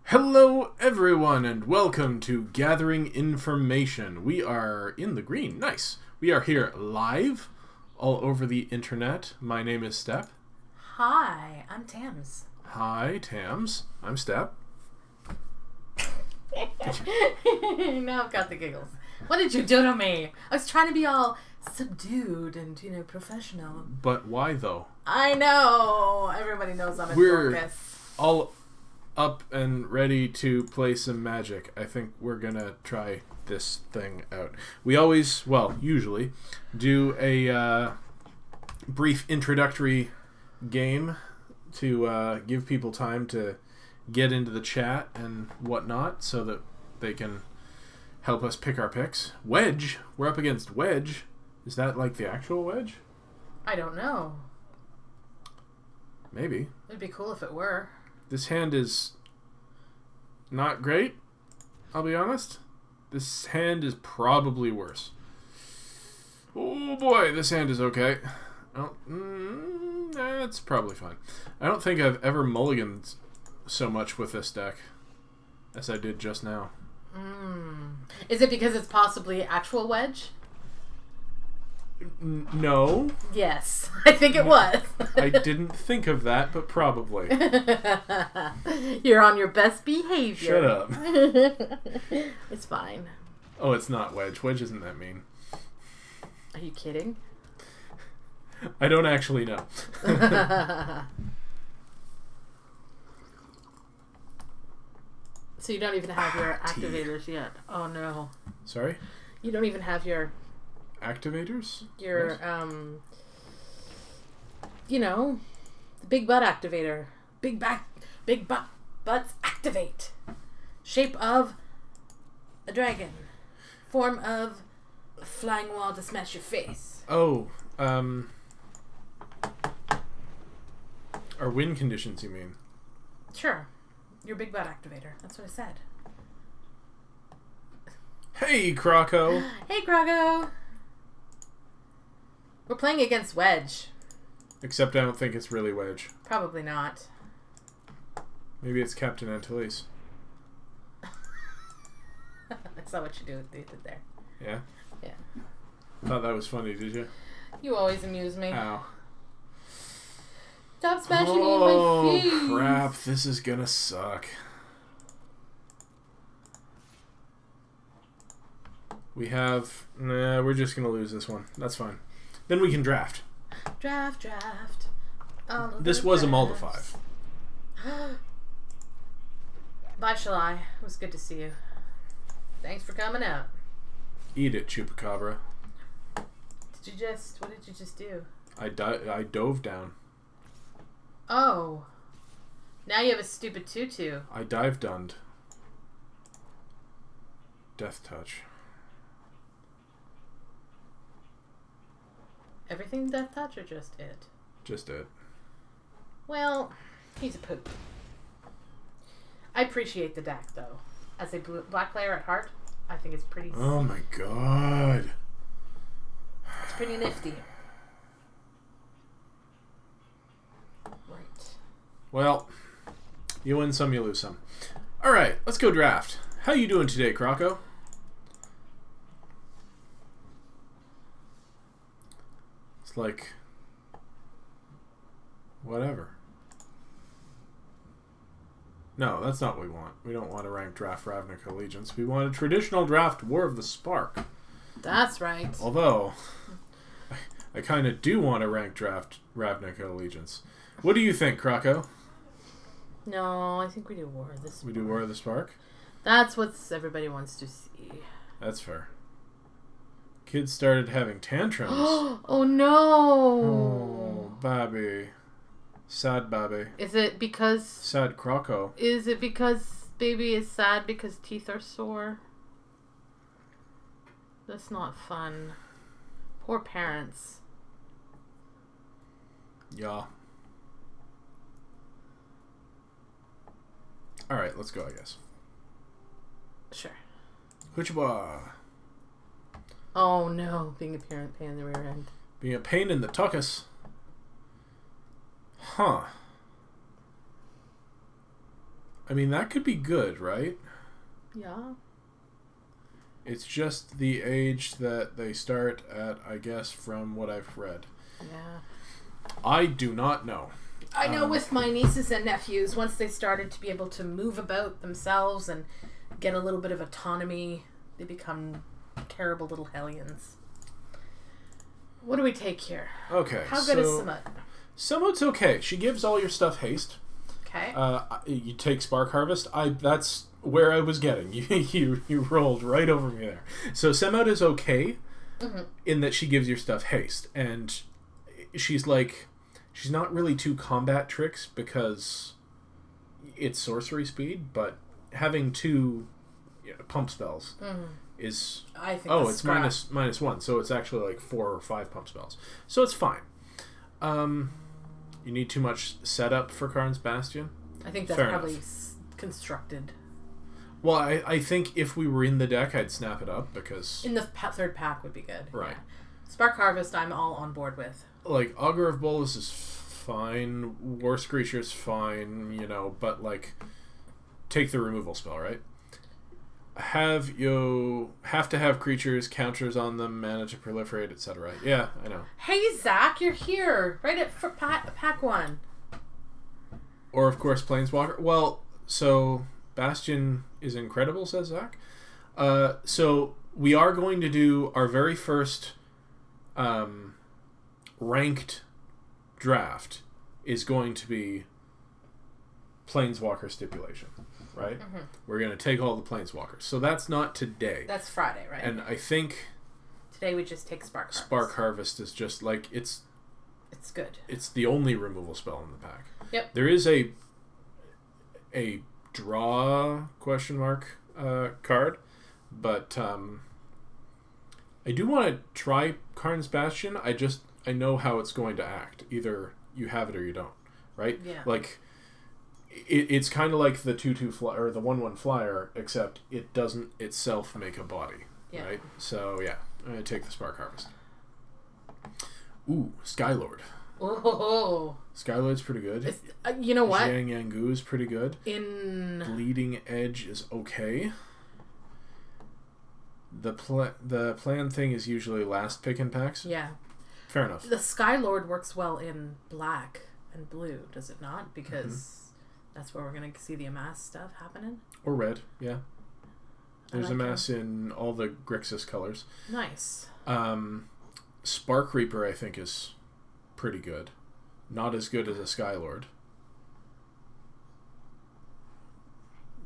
Hello everyone and welcome to Gathering Information. We are in the green. Nice. We are here live all over the internet. My name is Step. Hi, I'm Tams. Hi, Tams. I'm Step. Now I've got the giggles. What did you do to me? I was trying to be all subdued and, professional. But why though? I know. Everybody knows I'm a We're Dorcas. all up and ready to play some magic. I think we're gonna try this thing out. We always, usually, do a brief introductory game to give people time to get into the chat and whatnot so that they can help us pick our picks. Wedge. We're up against Wedge. Is that like the actual Wedge? I don't know. Maybe. It'd be cool if it were. This hand is not great, I'll be honest. This hand is probably worse. Oh boy, this hand is okay. It's probably fine. I don't think I've ever mulliganed so much with this deck as I did just now. Is it because it's possibly actual Wedge? No. Yes, I think it was. I didn't think of that, but probably. You're on your best behavior. Shut up. It's fine. Oh, it's not Wedge. Wedge isn't that mean. Are you kidding? I don't actually know. So you don't even have your activators yet. Oh no. Sorry? You don't even have your Activators? the big butt activator. Big butts activate. Shape of a dragon. Form of a flying wall to smash your face. Oh, our win conditions, you mean? Sure. Your big butt activator. That's what I said. Hey, Croco! Hey, Krago! We're playing against Wedge. Except I don't think it's really Wedge. Probably not. Maybe it's Captain Antilles. That's not what you did there. Yeah? Yeah. Thought that was funny, did you? You always amuse me. Ow. Stop smashing me in my face. Oh, crap. This is gonna suck. We have... Nah, we're just gonna lose this one. That's fine. Then we can draft. Draft. This was a Mulda 5. Bye, Shalai. It was good to see you. Thanks for coming out. Eat it, Chupacabra. What did you just do? I dove down. Oh. Now you have a stupid tutu. I dive-dunned. Death touch. Everything death touch or just it? Just it. Well, he's a poop. I appreciate the deck, though. As a black player at heart, I think it's pretty... Oh my god. It's pretty nifty. Right. Well, you win some, you lose some. Alright, let's go draft. How you doing today, Croco? It's like... whatever. No, that's not what we want. We don't want a ranked draft Ravnica Allegiance. We want a traditional draft War of the Spark. That's right. Although, I kind of do want a ranked draft Ravnica Allegiance. What do you think, Croco? No, I think we do War of the Spark. We do War of the Spark? That's what everybody wants to see. That's fair. Kids started having tantrums. Oh no! Oh, Bobby. Sad Bobby. Is it because... Sad Croco. Is it because baby is sad because teeth are sore? That's not fun. Poor parents. Yeah. Alright, let's go, I guess. Sure. Hoochaba. Oh no, being a parent, pain in the rear end. Being a pain in the tuckus. Huh. I mean, that could be good, right? Yeah. It's just the age that they start at, I guess, from what I've read. Yeah. I do not know. I know with my nieces and nephews, once they started to be able to move about themselves and get a little bit of autonomy, they become terrible little hellions. What do we take here? Okay. How good is Samut? Samut's okay. She gives all your stuff haste. Okay. You take Spark Harvest. That's where I was getting. You rolled right over me there. So Samut is okay in that she gives your stuff haste. And she's not really too combat tricks because it's sorcery speed, but having 2 pump spells is... I think it's minus 1, so it's actually like 4 or 5 pump spells. So it's fine. You need too much setup for Karn's Bastion? I think that's probably constructed. Well, I think if we were in the deck, I'd snap it up because... In the third pack would be good. Right. Yeah. Spark Harvest, I'm all on board with. Like, Augur of Bolas is fine. War Screecher's fine, but, take the removal spell, right? You have to have creatures, counters on them, mana to proliferate, etc. Yeah, I know. Hey, Zach, you're here. Right at pack 1. Or, of course, Planeswalker. Well, so Bastion is incredible, says Zach. So we are going to do our very first ranked draft is going to be Planeswalker stipulation, right? We're going to take all the Planeswalkers. So that's not today. That's Friday, right? And I think today we just take Spark Harvest. Spark Harvest is just it's good. It's the only removal spell in the pack. Yep. There is a draw ? Card, but I do want to try Karn's Bastion. I know how it's going to act. Either you have it or you don't, right? Yeah. Like it's kind of like the 2/2 flyer or the 1/1 flyer, except it doesn't itself make a body, right? So yeah, I'm gonna take the Spark Harvest. Ooh, Skylord. Oh. Skylord's pretty good. You know what? Jiang Yangu is pretty good. Bleeding Edge is okay. The plan thing is usually last pick in packs. Yeah. Fair enough. The Skylord works well in black and blue, does it not? Because that's where we're going to see the Amass stuff happening. Or red, yeah. There's Amass in all the Grixis colors. Nice. Spark Reaper, I think, is pretty good. Not as good as a Skylord.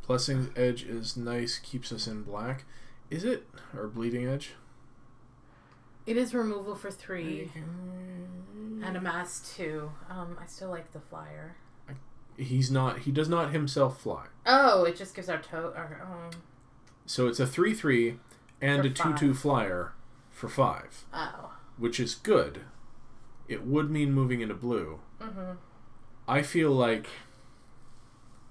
Blessing's Edge is nice, keeps us in black. Is it? Or Bleeding Edge? It is removal for 3. And Amass 2. I still like the flyer. He does not himself fly. Oh, it just gives our So it's a 3/3 and a 2/2 flyer for 5. Oh. Which is good. It would mean moving into blue. I feel like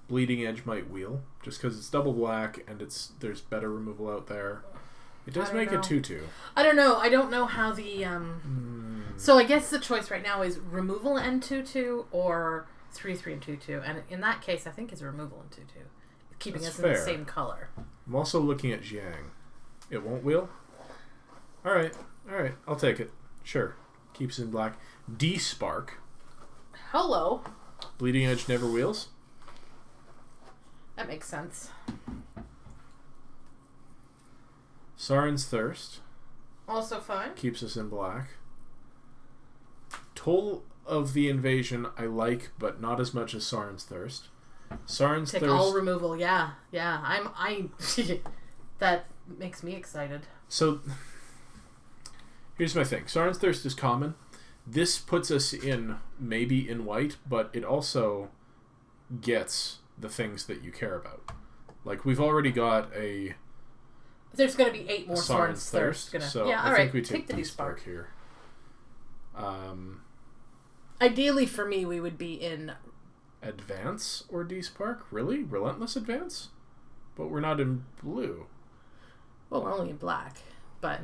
Bleeding Edge might wheel, just because it's double black and there's better removal out there. It does make a 2/2. I don't know. I don't know how the So I guess the choice right now is removal and 2/2 or 3/3 and 2/2. And in that case, I think it's removal and 2/2, keeping us in the same color. I'm also looking at Jiang. It won't wheel. All right. I'll take it. Sure. Keeps in black. D-Spark. Hello. Bleeding Edge never wheels. That makes sense. Saren's Thirst. Also fine. Keeps us in black. Toll of the Invasion I like, but not as much as Saren's Thirst. Saren's Take Thirst. all removal, yeah. I that makes me excited. So here's my thing. Saren's Thirst is common. This puts us maybe in white, but it also gets the things that you care about. Like, we've already got a... There's going to be 8 more Saren's Thirst. So yeah, I think we take the D-Spark here. Ideally, for me, we would be in... Advance or D-Spark? Really? Relentless Advance? But we're not in blue. Well, we're only in black. But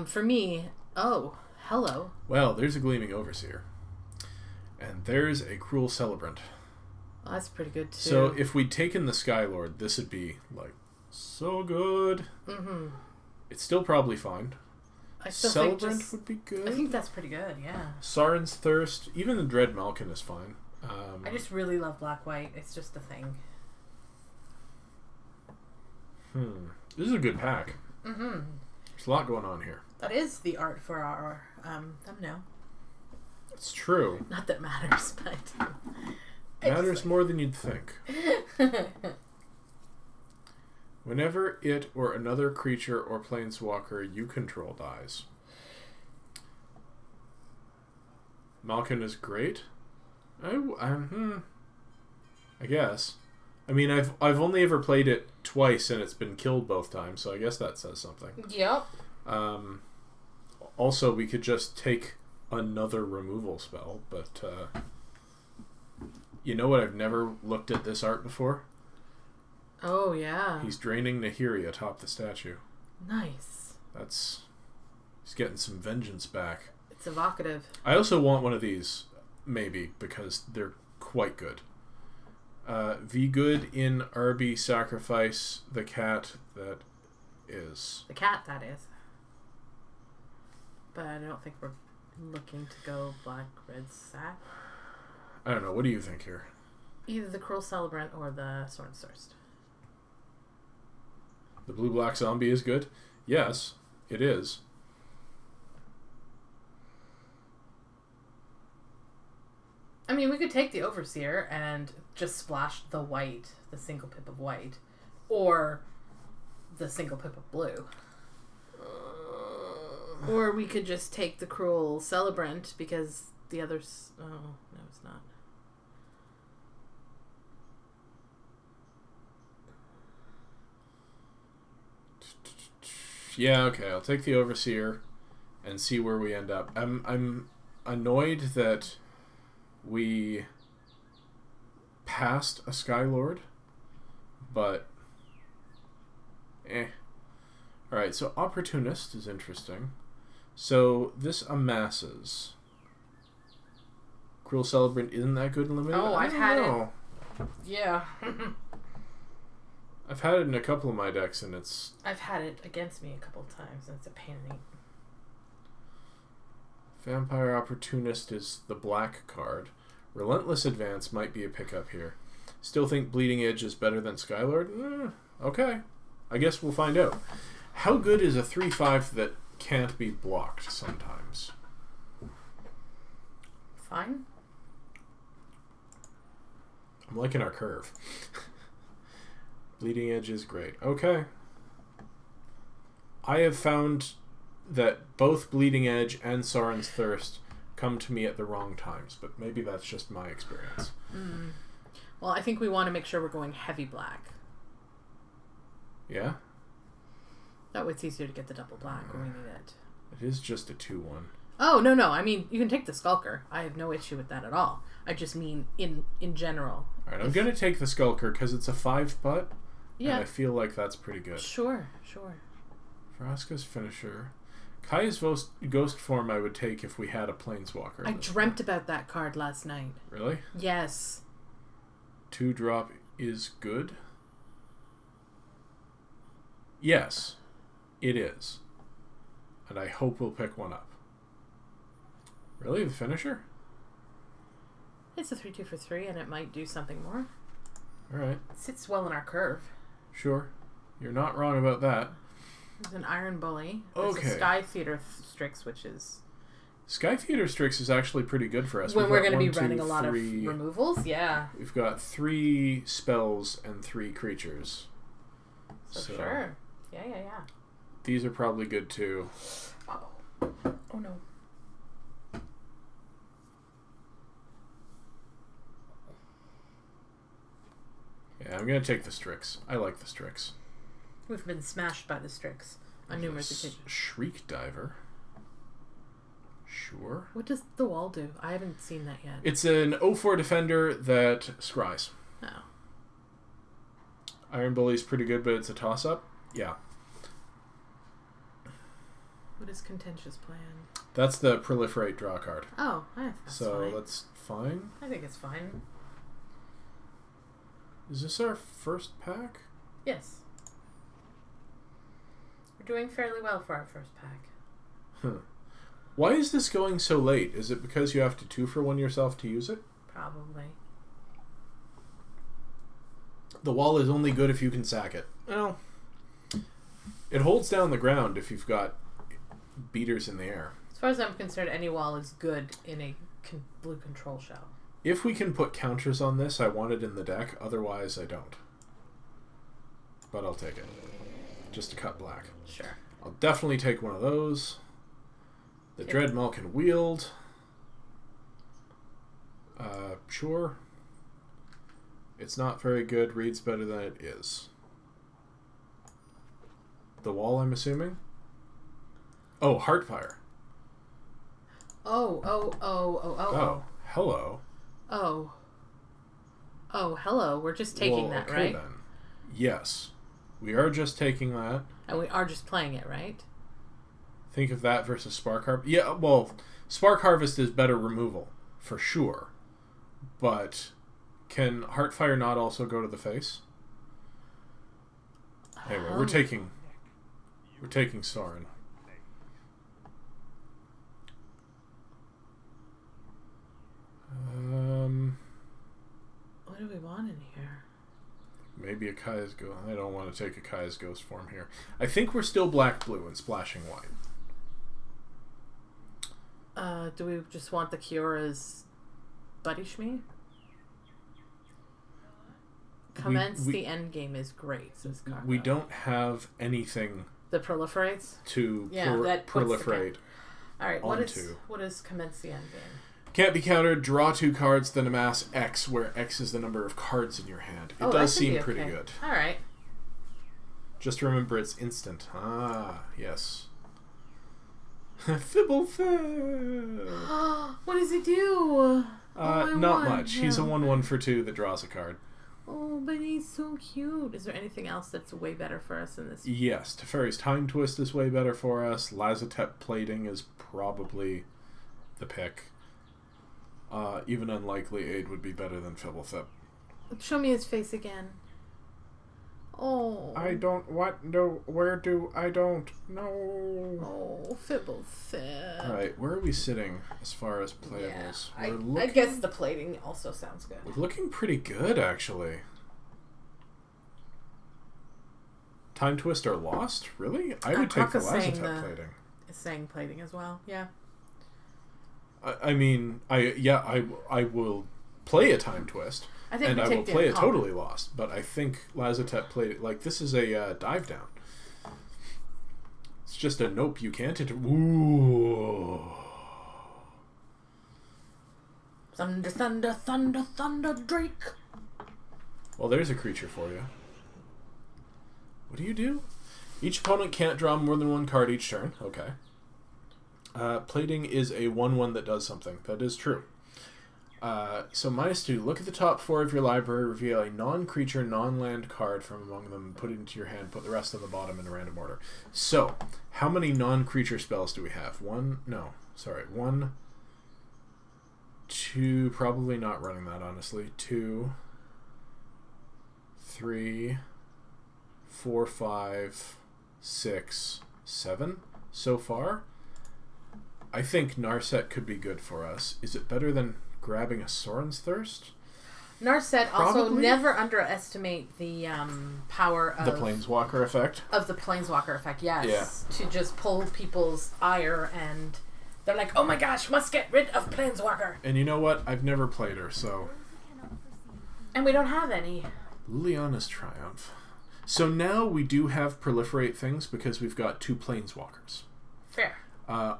for me... Oh, hello. Well, there's a Gleaming Overseer. And there's a Cruel Celebrant. Well, that's pretty good too. So if we'd taken the Skylord, this would be like so good. Mm-hmm. It's still probably fine. I still Celebrant think would be good. I think that's pretty good, yeah. Saren's Thirst, even the Dread Malkin is fine. I just really love black-white. It's just a thing. This is a good pack. Mm-hmm. There's a lot going on here. That is the art for our thumbnail. It's true. Not that matters, but... Matters more than you'd think. Whenever it or another creature or planeswalker you control dies. Malkin is great. I guess. I mean, I've only ever played it twice, and it's been killed both times, so I guess that says something. Yep. Also, we could just take another removal spell, but you know what? I've never looked at this art before. Oh yeah. He's draining Nahiri atop the statue. Nice. He's getting some vengeance back. It's evocative. I also want one of these, maybe, because they're quite good. V good in RB sacrifice the cat that is. The cat, that is. But I don't think we're looking to go black, red, sack. I don't know. What do you think here? Either the Cruel Celebrant or the Soren's Thirst. The blue-black zombie is good? Yes, it is. I mean, we could take the Overseer and just splash the white, the single pip of white, or the single pip of blue. Or we could just take the Cruel Celebrant because the others... Oh, no, it's not. Yeah, okay, I'll take the Overseer and see where we end up. I'm annoyed that we passed a Skylord, but Alright, so Opportunist is interesting. So this amasses. Cruel Celebrant isn't that good in limited? Oh, I've had it. Yeah. I've had it in a couple of my decks, and it's... I've had it against me a couple of times, and it's a pain in the... Vampire Opportunist is the black card. Relentless Advance might be a pickup here. Still think Bleeding Edge is better than Skylord? Okay. I guess we'll find out. How good is a 3/5 that can't be blocked sometimes? Fine. I'm liking our curve. Bleeding Edge is great. Okay. I have found that both Bleeding Edge and Saren's Thirst come to me at the wrong times, but maybe that's just my experience. Well, I think we want to make sure we're going heavy black. Yeah? That way it's easier to get the double black when we need it. It is just a 2/1. Oh, no. I mean, you can take the Skulker. I have no issue with that at all. I just mean in general. Alright, I'm going to take the Skulker because it's a 5-putt. Yeah. And I feel like that's pretty good. Sure. Vraska's Finisher. Kaya's Ghost Form I would take if we had a Planeswalker. I dreamt about that card last night. Really? Yes. 2-drop is good? Yes, it is. And I hope we'll pick one up. Really? The Finisher? It's a 3/2 for 3, and it might do something more. Alright. It sits well in our curve. Sure. You're not wrong about that. There's an Iron Bully. There's Okay. a Sky Theater Strix, which is... Sky Theater Strix is actually pretty good for us. When we're going to be 1, 2, running a lot 3, of removals, yeah. We've got 3 spells and 3 creatures. So sure. Yeah. These are probably good too. Oh no. Yeah, I'm going to take the Strix. I like the Strix. We've been smashed by the Strix on numerous occasions. Shriek Diver. Sure. What does the wall do? I haven't seen that yet. It's an 0/4 defender that scries. Oh. Iron Bully's pretty good, but it's a toss-up. Yeah. What is Contentious Plan? That's the Proliferate draw card. Oh, that's so fine. that's fine. I think it's fine. Is this our first pack? Yes. We're doing fairly well for our first pack. Huh. Why is this going so late? Is it because you have to 2-for-1 yourself to use it? Probably. The wall is only good if you can sack it. Well, it holds down the ground if you've got beaters in the air. As far as I'm concerned, any wall is good in a blue control shell. If we can put counters on this, I want it in the deck. Otherwise, I don't. But I'll take it. Just to cut black. Sure. I'll definitely take one of those. The Dreadmaul can wield. Sure. It's not very good. Reads better than it is. The wall, I'm assuming? Oh, Heartfire. Oh, Hello. Oh, hello. We're just taking that, okay, right? Then. Yes. We are just taking that. And we are just playing it, right? Think of that versus Spark Harvest. Yeah, well, Spark Harvest is better removal, for sure. But can Heartfire not also go to the face? Anyway, we're taking Sorin. What do we want in here? Maybe a Kaya's Ghost. I don't want to take a Kaya's Ghost form here. I think we're still black-blue and splashing white. Do we just want the Kiora's Buddy Shmee? Commence the end game is great, says Cargo. We don't have anything that proliferates to that proliferate. All right, what is commence the end game? Can't be countered. Draw 2 cards, then amass X, where X is the number of cards in your hand. It does seem pretty good. All right. Just remember it's instant. Ah, yes. Fibblefib! What does he do? Not much. He's a 1/1 for 2 that draws a card. Oh, but he's so cute. Is there anything else that's way better for us in this? Yes, Teferi's Time Twist is way better for us. Lazotep Plating is probably the pick. Even Unlikely Aid would be better than Fibblefib. Show me his face again. Oh. I don't know. Where do I don't know? Oh, Fibblefib. Alright, where are we sitting as far as playables? Yeah, I guess the plating also sounds good. We're looking pretty good, actually. Time Twist or Lost? Really? I would take the Lazotep Plating. Is saying plating as well, yeah. I mean, I will play a Time Twist. I will play a Totally Lost, but I think Lazotep played it like this is a dive down. It's just a nope, you can't Ooh. Thunder, thunder, thunder, thunder, Drake. Well, there's a creature for you. What do you do? Each opponent can't draw more than 1 card each turn. Okay. Plating is a 1/1 that does something. That is true. So -2, look at the top 4 of your library, reveal a non-creature, non-land card from among them, and put it into your hand, put the rest on the bottom in a random order. So, how many non-creature spells do we have? 1, 2, probably not running that, honestly. 2, 3, 4, 5, 6, 7 so far. I think Narset could be good for us. Is it better than grabbing a Sorin's Thirst? Narset also never underestimate the power of... The Planeswalker effect? Of the Planeswalker effect, yes. Yeah. To just pull people's ire and they're like, oh my gosh, must get rid of Planeswalker. And you know what? I've never played her, so... And we don't have any. Liliana's Triumph. So now we do have proliferate things because we've got 2 Planeswalkers. Fair.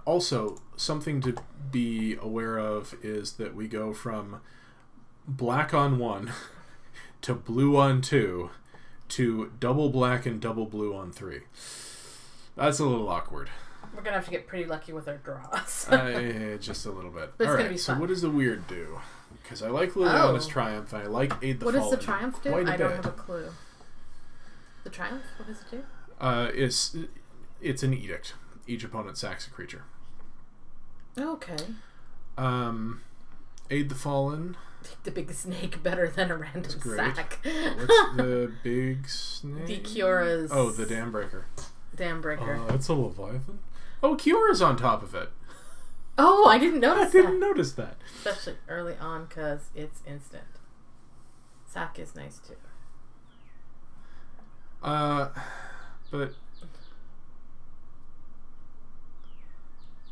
Also, something to be aware of is that we go from black on 1 to blue on 2 to double black and double blue on 3. That's a little awkward. We're going to have to get pretty lucky with our draws. Just a little bit. But it's going to be fun. So what does the weird do? Because I like Liliana's Triumph and I like Aid the Fallen. What does the Triumph do? I don't have a clue. The Triumph? What does it do? It's an edict. Each opponent sacks a creature. Okay. Aid the Fallen. The big snake better than a random sack. What's the big snake? The Kiora's. Oh, the dam breaker. Dam breaker. It's a Leviathan. Oh, Kiora's on top of it. Oh, I didn't notice that. I didn't notice that. Especially early on because it's instant. Sack is nice too. But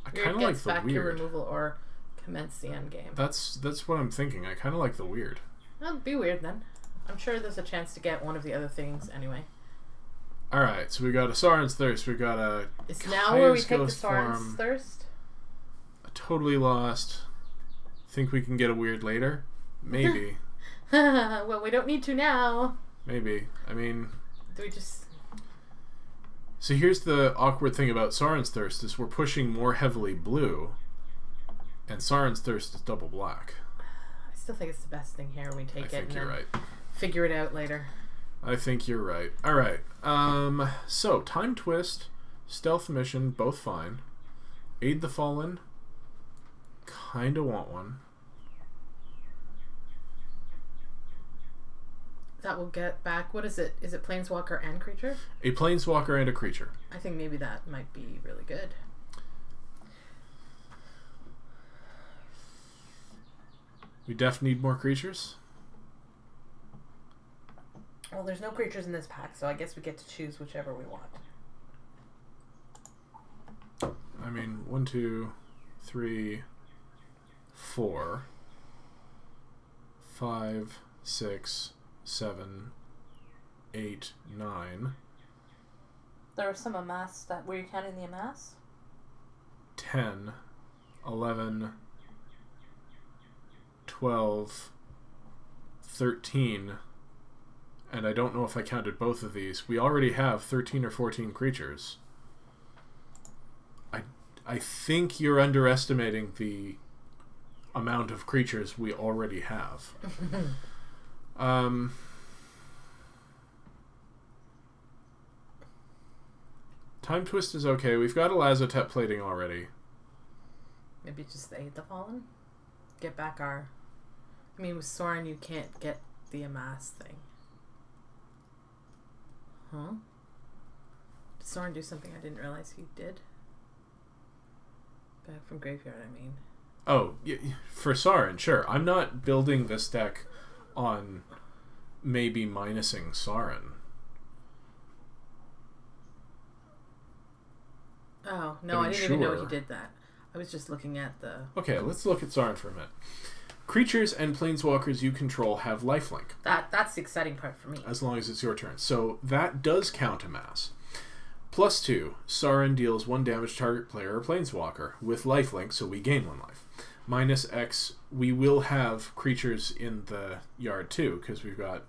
I kind of like the back weird. Your removal or commence the end game. That's what I'm thinking. I kind of like the weird. Well, be weird then. I'm sure there's a chance to get one of the other things anyway. All right, so we got a Sauron's Thirst. We got a. It's now where we take the Sauron's Thirst. A Totally Lost. Think we can get a weird later? Maybe. Well, we don't need to now. Maybe. I mean. Do we just? So here's the awkward thing about Sauron's Thirst is we're pushing more heavily blue, and Sauron's Thirst is double black. I still think it's the best thing here. We take it and you're right. Figure it out later. I think you're right. All right. So Time Twist, Stealth Mission, both fine. Aid the Fallen. Kind of want one. That will get back. What is it? Is it Planeswalker and creature? A Planeswalker and a creature. I think maybe that might be really good. We def need more creatures. Well, there's no creatures in this pack, so I guess we get to choose whichever we want. I mean, 1, 2, 3, 4, 5, 6, 7, 8, 9. There are some amass that were you counting the amass? 10, 11, 12, 13. And I don't know if I counted both of these. We already have 13 or 14 creatures. I think you're underestimating the amount of creatures we already have. Time Twist is okay. We've got a Lazotep plating already. Maybe just Aid the Fallen? Get back our... I mean, with Sorin you can't get the amass thing. Huh? Did Sorin do something I didn't realize he did? Back from graveyard, I mean. Oh, for Sauron, sure. I'm not building this deck on maybe minusing Sauron. Oh, no, I didn't even know he did that. I was just looking at the... Okay, let's look at Sauron for a minute. Creatures and planeswalkers you control have lifelink. That's the exciting part for me. As long as it's your turn. So that does count a mass. +2, Sauron deals 1 damage to target player or planeswalker with lifelink, so we gain 1 life. -X, we will have creatures in the yard too, because we've got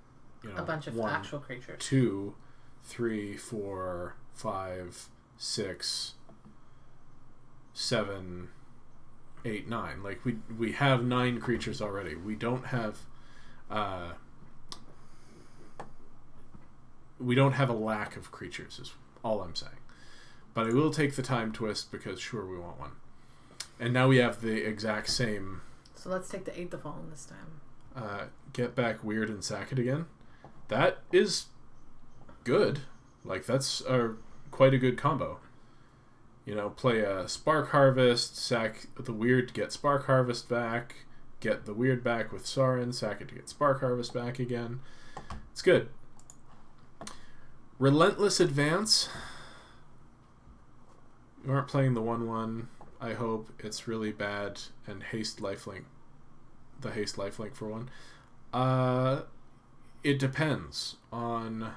a bunch of actual creatures. 2, 3, 4, 5, 6, 7, 8, 9. Like we have 9 creatures already. We don't have a lack of creatures is all I'm saying. But I will take the Time Twist because sure we want one. And now we have the exact same. So let's take the Aid the Fallen this time. Get back Weird and sack it again. That is good. Like that's quite a good combo. Play a Spark Harvest, sack the Weird, get Spark Harvest back, get the Weird back with Sauron, sack it to get Spark Harvest back again. It's good. Relentless Advance. You aren't playing the 1/1. I hope it's really bad and haste lifelink. The haste lifelink for 1. It depends on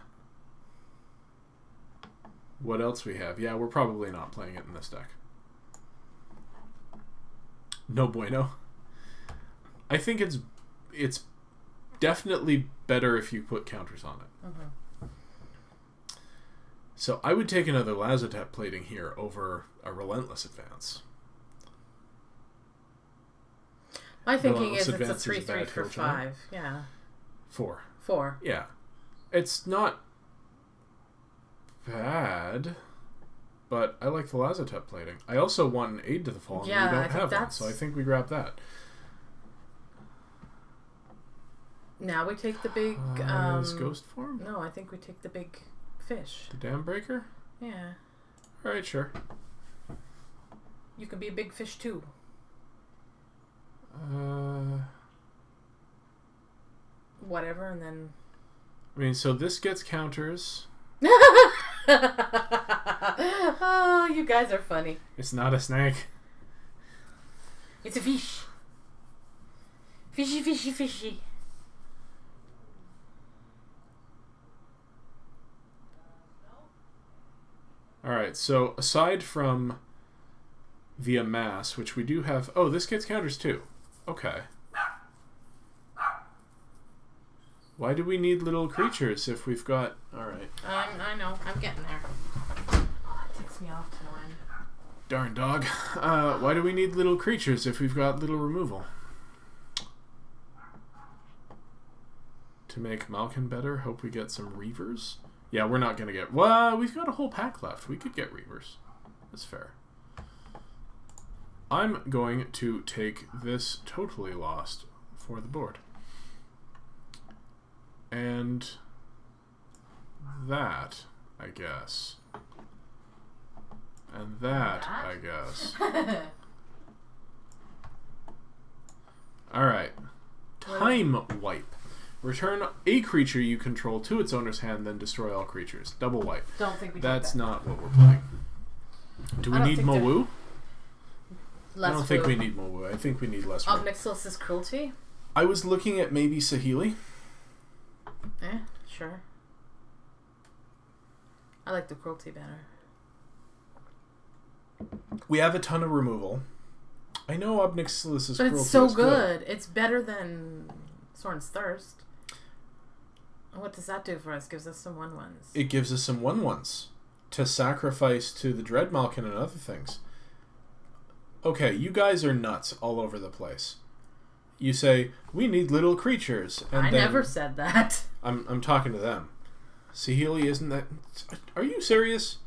what else we have. Yeah, we're probably not playing it in this deck. No bueno. I think it's definitely better if you put counters on it. Mm-hmm. So I would take another Lazotep plating here over a Relentless Advance. My thinking is it's a 3/3 for 5. Yeah. 4. 4. Yeah. It's not bad, but I like the Lazotep plating. I also want an Aid to the Fallen. Yeah, we don't have one, so I think we grab that. Now we take the big... his ghost form? No, I think we take the big fish. The dam breaker? Yeah. Alright, sure. You can be a big fish too. Whatever, and then... I mean, so this gets counters. Oh, you guys are funny. It's not a snake. It's a fish. Fishy, fishy, fishy. Alright, so aside from the amass, which we do have... Oh, this gets counters too. Okay. Why do we need little creatures if we've got... Alright. I know. I'm getting there. Oh, it takes me off to no end. Darn dog. Why do we need little creatures if we've got little removal? To make Malkin better, hope we get some Reavers. Yeah, we're not going to get... Well, we've got a whole pack left. We could get Reavers. That's fair. I'm going to take this Totally Lost for the board. And that, I guess. And that, I guess. Alright. Time Wipe. Return a creature you control to its owner's hand, then destroy all creatures. Double wipe. Don't think we That's that. not what we're playing. Do we need Mowu? Less I don't think we need Mowu. I think we need less Mowu. Obnixilus's Cruelty? I was looking at maybe Saheeli. Sure. I like the Cruelty better. We have a ton of removal. I know Obnixilus's Cruelty but it's so is good. It's better than Sorin's Thirst. What does that do for us? Gives us some 1/1s. It gives us some 1/1s to sacrifice to the Dread Malkin and other things. Okay, you guys are nuts all over the place. You say, we need little creatures. And I never said that. I'm talking to them. Saheeli, isn't that... Are you serious?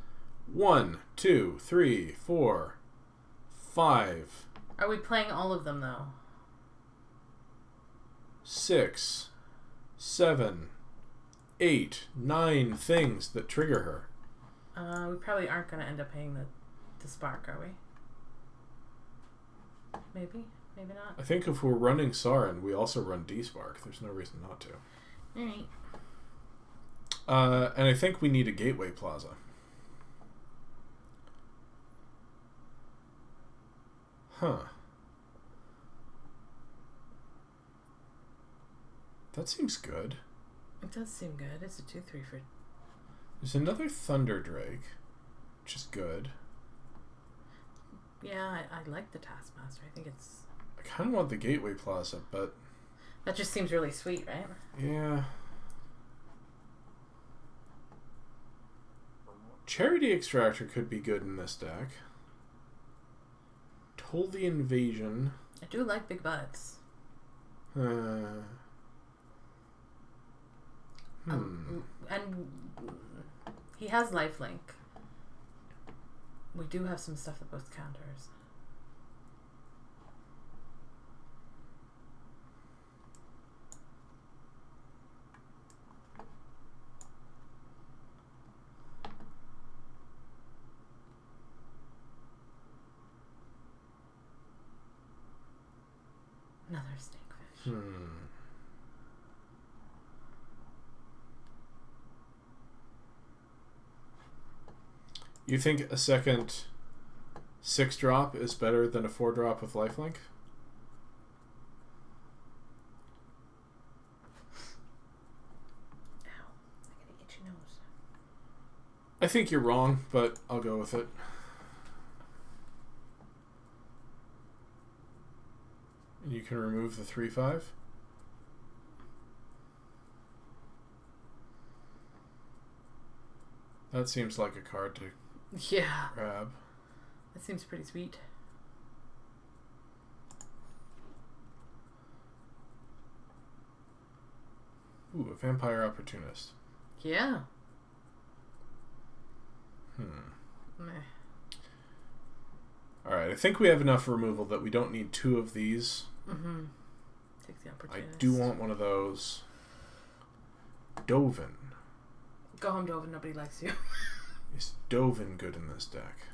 1, 2, 3, 4, 5. Are we playing all of them, though? 6, 7, 8, 9 things that trigger her. We probably aren't going to end up paying the spark, are we? Maybe? Maybe not? I think if we're running Sauron, we also run D-Spark. There's no reason not to. Alright. And I think we need a Gateway Plaza. Huh. That seems good. It does seem good. It's a 2/3 for... There's another Thunder Drake, which is good. Yeah, I like the Taskmaster. I think it's... I kind of want the Gateway Plaza, but... That just seems really sweet, right? Yeah. Charity Extractor could be good in this deck. Toll the Invasion. I do like big butts. And he has lifelink. We do have some stuff that both counters. Another snakefish. You think a second 6-drop is better than a 4-drop with lifelink? Ow. I got an itchy nose. I think you're wrong, but I'll go with it. And you can remove the 3/5. That seems like a card to Yeah. grab. That seems pretty sweet. Ooh, a Vampire Opportunist. Yeah. Meh. Alright, I think we have enough removal that we don't need 2 of these. Takes the I opportunist. do want one of those. Dovin. Go home, Dovin. Nobody likes you. Is Dovin good in this deck?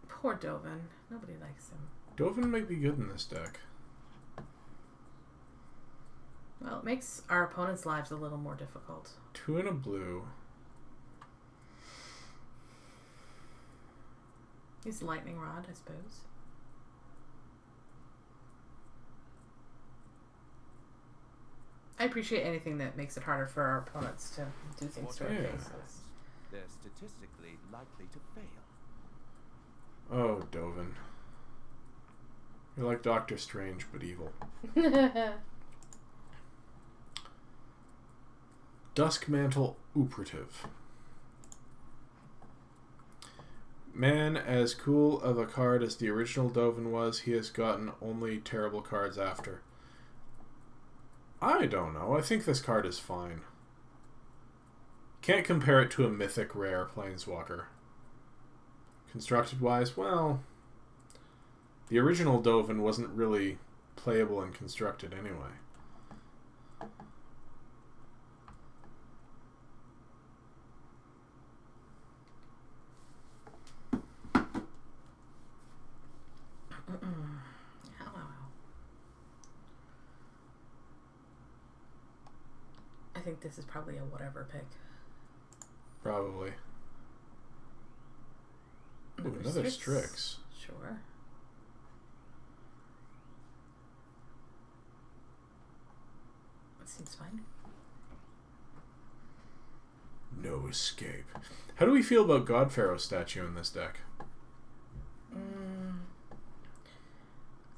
Poor Dovin. Nobody likes him. Dovin might be good in this deck. Well, it makes our opponents' lives a little more difficult. 2 and a blue. He's lightning rod, I suppose. I appreciate anything that makes it harder for our opponents to do things to our faces. They're statistically likely to fail. Oh, Dovin. You're like Doctor Strange, but evil. Duskmantle Operative. Man, as cool of a card as the original Dovin was, he has gotten only terrible cards after. I don't know. I think this card is fine. Can't compare it to a mythic rare Planeswalker. Constructed-wise, well, the original Dovin wasn't really playable and constructed anyway. I think this is probably a whatever pick. Probably. Ooh, another Strix. Sure. That seems fine. No escape. How do we feel about God Pharaoh statue in this deck?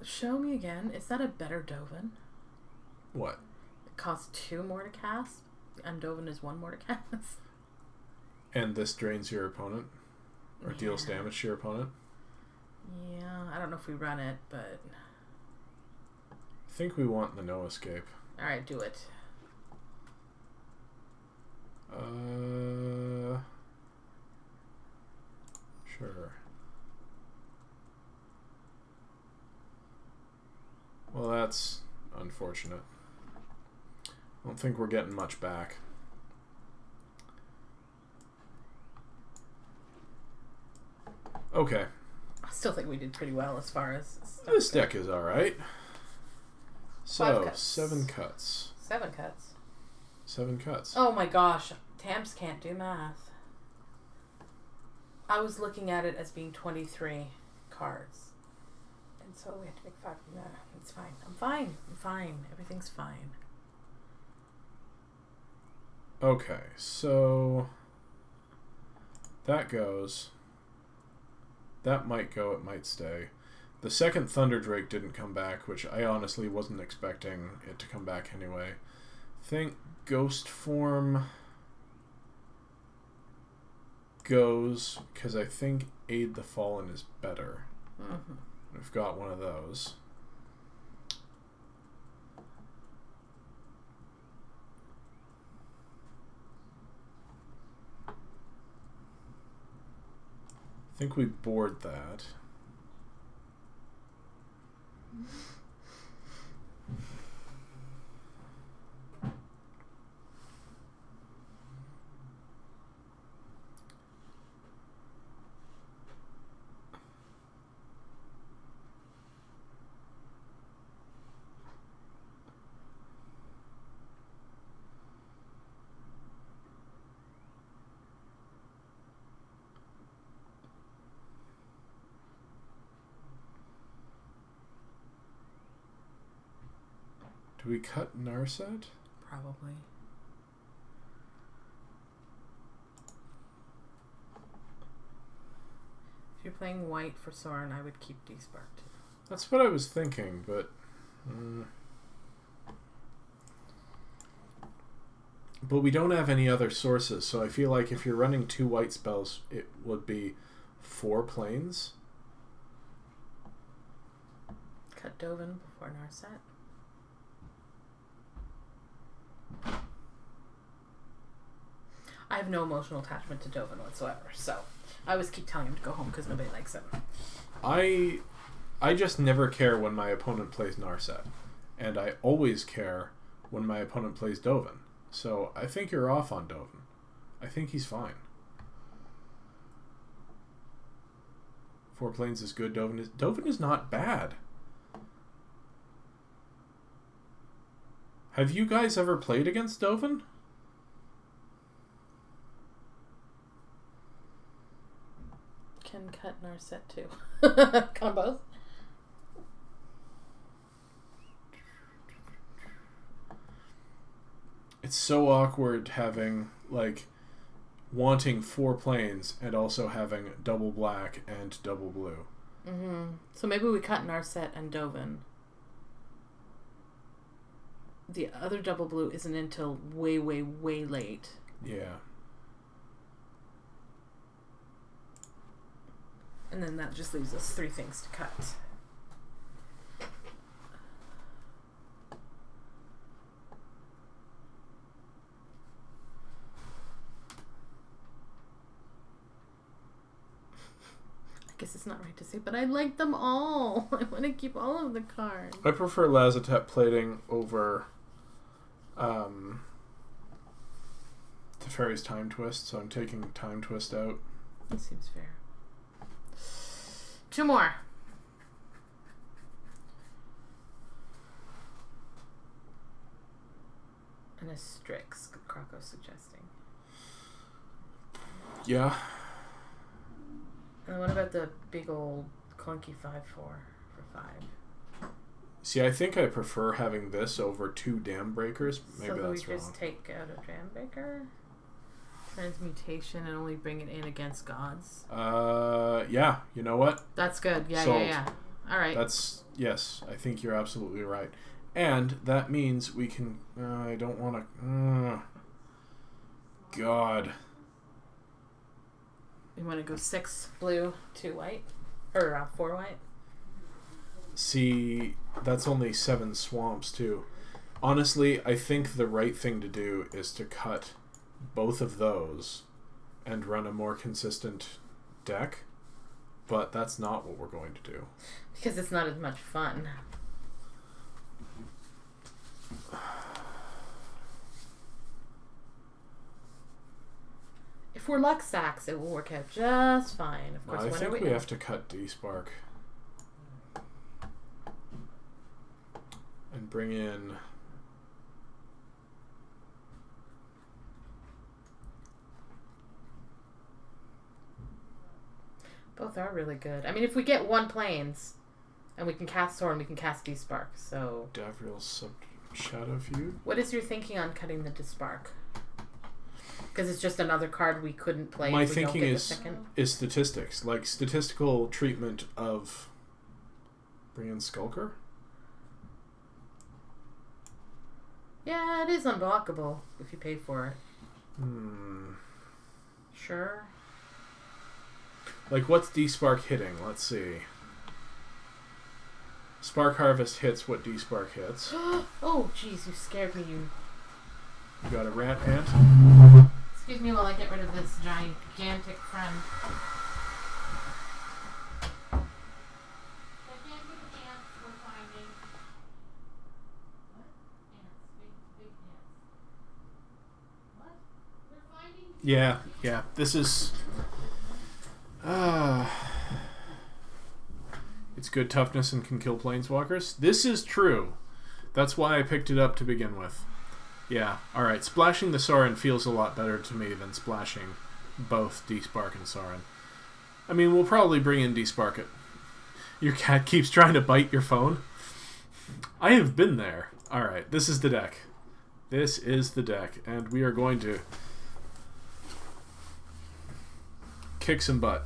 Show me again. Is that a better Dovin? What? It costs 2 more to cast, and Dovin is 1 more to cast. And this drains your opponent? Or deals damage to your opponent? Yeah, I don't know if we run it, but... I think we want the no escape. Alright, do it. Sure. Well, that's unfortunate. I don't think we're getting much back. Okay. I still think we did pretty well as far as stuff This deck is alright. So, 5 cuts. 7 cuts. 7 cuts. 7 cuts. Oh my gosh, Tams can't do math. I was looking at it as being 23 cards. And so we have to make 5 from that. It's fine. I'm fine. I'm fine. Everything's fine. Okay, so that goes. That might go, it might stay. The second Thunder Drake didn't come back, which I honestly wasn't expecting it to come back anyway. Think Ghost Form goes, because I think Aid the Fallen is better. Mm-hmm. We've got one of those. I think we board that. Do we cut Narset? Probably. If you're playing white for Sorin, I would keep Despark too. That's what I was thinking, but... But we don't have any other sources, so I feel like if you're running 2 white spells, it would be 4 planes. Cut Dovin before Narset. I have no emotional attachment to Dovin whatsoever, so I always keep telling him to go home because nobody likes him. I I just never care when my opponent plays Narset. And I always care when my opponent plays Dovin. So I think you're off on Dovin. I think he's fine. 4 planes is good. Dovin is not bad. Have you guys ever played against Dovin? Can cut Narset too. Combos. It's so awkward having, like, wanting 4 planes and also having double black and double blue. Mm-hmm. So maybe we cut Narset and Dovin. The other double blue isn't until way, way, way late. Yeah. And then that just leaves us 3 things to cut. I guess it's not right to say, but I like them all. I want to keep all of the cards. I prefer Lazotep plating over Teferi's Time Twist, so I'm taking Time Twist out. That seems fair. 2 more. And a Strix, Krakow suggesting. Yeah. And what about the big old clunky 5-4 for 5? See, I think I prefer having this over 2 Dam Breakers. Maybe so that's we wrong. just take out a Dam Breaker? Transmutation and only bring it in against gods? Yeah. You know what? That's good. Yeah, Sold. yeah. All right. Yes, I think you're absolutely right. And that means we can... I don't want to... God. You want to go 6 blue, 2 white? Or 4 white? See, that's only 7 swamps, too. Honestly, I think the right thing to do is to cut both of those and run a more consistent deck. But that's not what we're going to do. Because it's not as much fun. If we're luck sacks, it will work out just fine. Of course, I think we have to cut D-Spark. And bring in... Both are really good. I mean, if we get 1 planes and we can cast Sorin, we can cast D-Spark, so... Davriel's Shadow Feud? What is your thinking on cutting the D-Spark? Because it's just another card we couldn't play. My if we thinking don't get the is statistics. Like, statistical treatment of... Bring in Skulker? Yeah, it is unblockable if you pay for it. Sure. Like, what's D-Spark hitting? Let's see. Spark Harvest hits what D-Spark hits. Oh, jeez, you scared me, you... You got a Rat Ant. Excuse me while I get rid of this gigantic friend. Gigantic ants we're finding. What? Ants. Big ants. What? We're finding... Yeah. This is... It's good toughness and can kill planeswalkers. This is true. That's why I picked it up to begin with. Yeah, alright. Splashing the Sorin feels a lot better to me than splashing both D-Spark and Sorin. I mean, we'll probably bring in D-Spark it. Your cat keeps trying to bite your phone. I have been there. Alright, this is the deck. This is the deck, and we are going to kick some butt.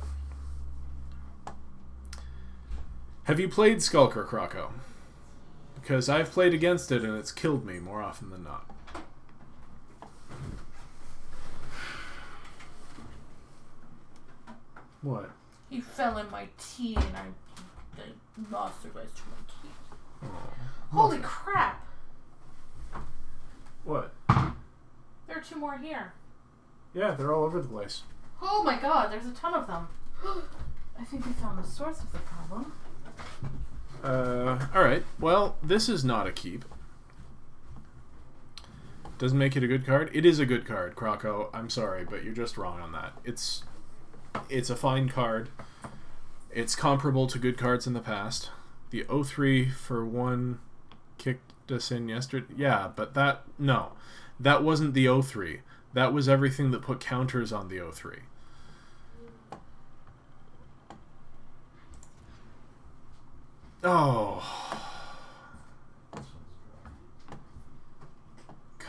Have you played Skulker, Krakow? Because I've played against it and it's killed me more often than not. What? He fell in my tea and I lost the rest of my tea. Oh, Holy crap! what? There are 2 more here. Yeah, they're all over the place. Oh my god, there's a ton of them. I think we found the source of the problem. Alright. Well, this is not a keep. Doesn't make it a good card. It is a good card, Croco. I'm sorry, but you're just wrong on that. It's a fine card. It's comparable to good cards in the past. The 0-3 for 1 kicked us in yesterday. Yeah, but no. That wasn't the 0-3. That was everything that put counters on the 0-3. Oh. God.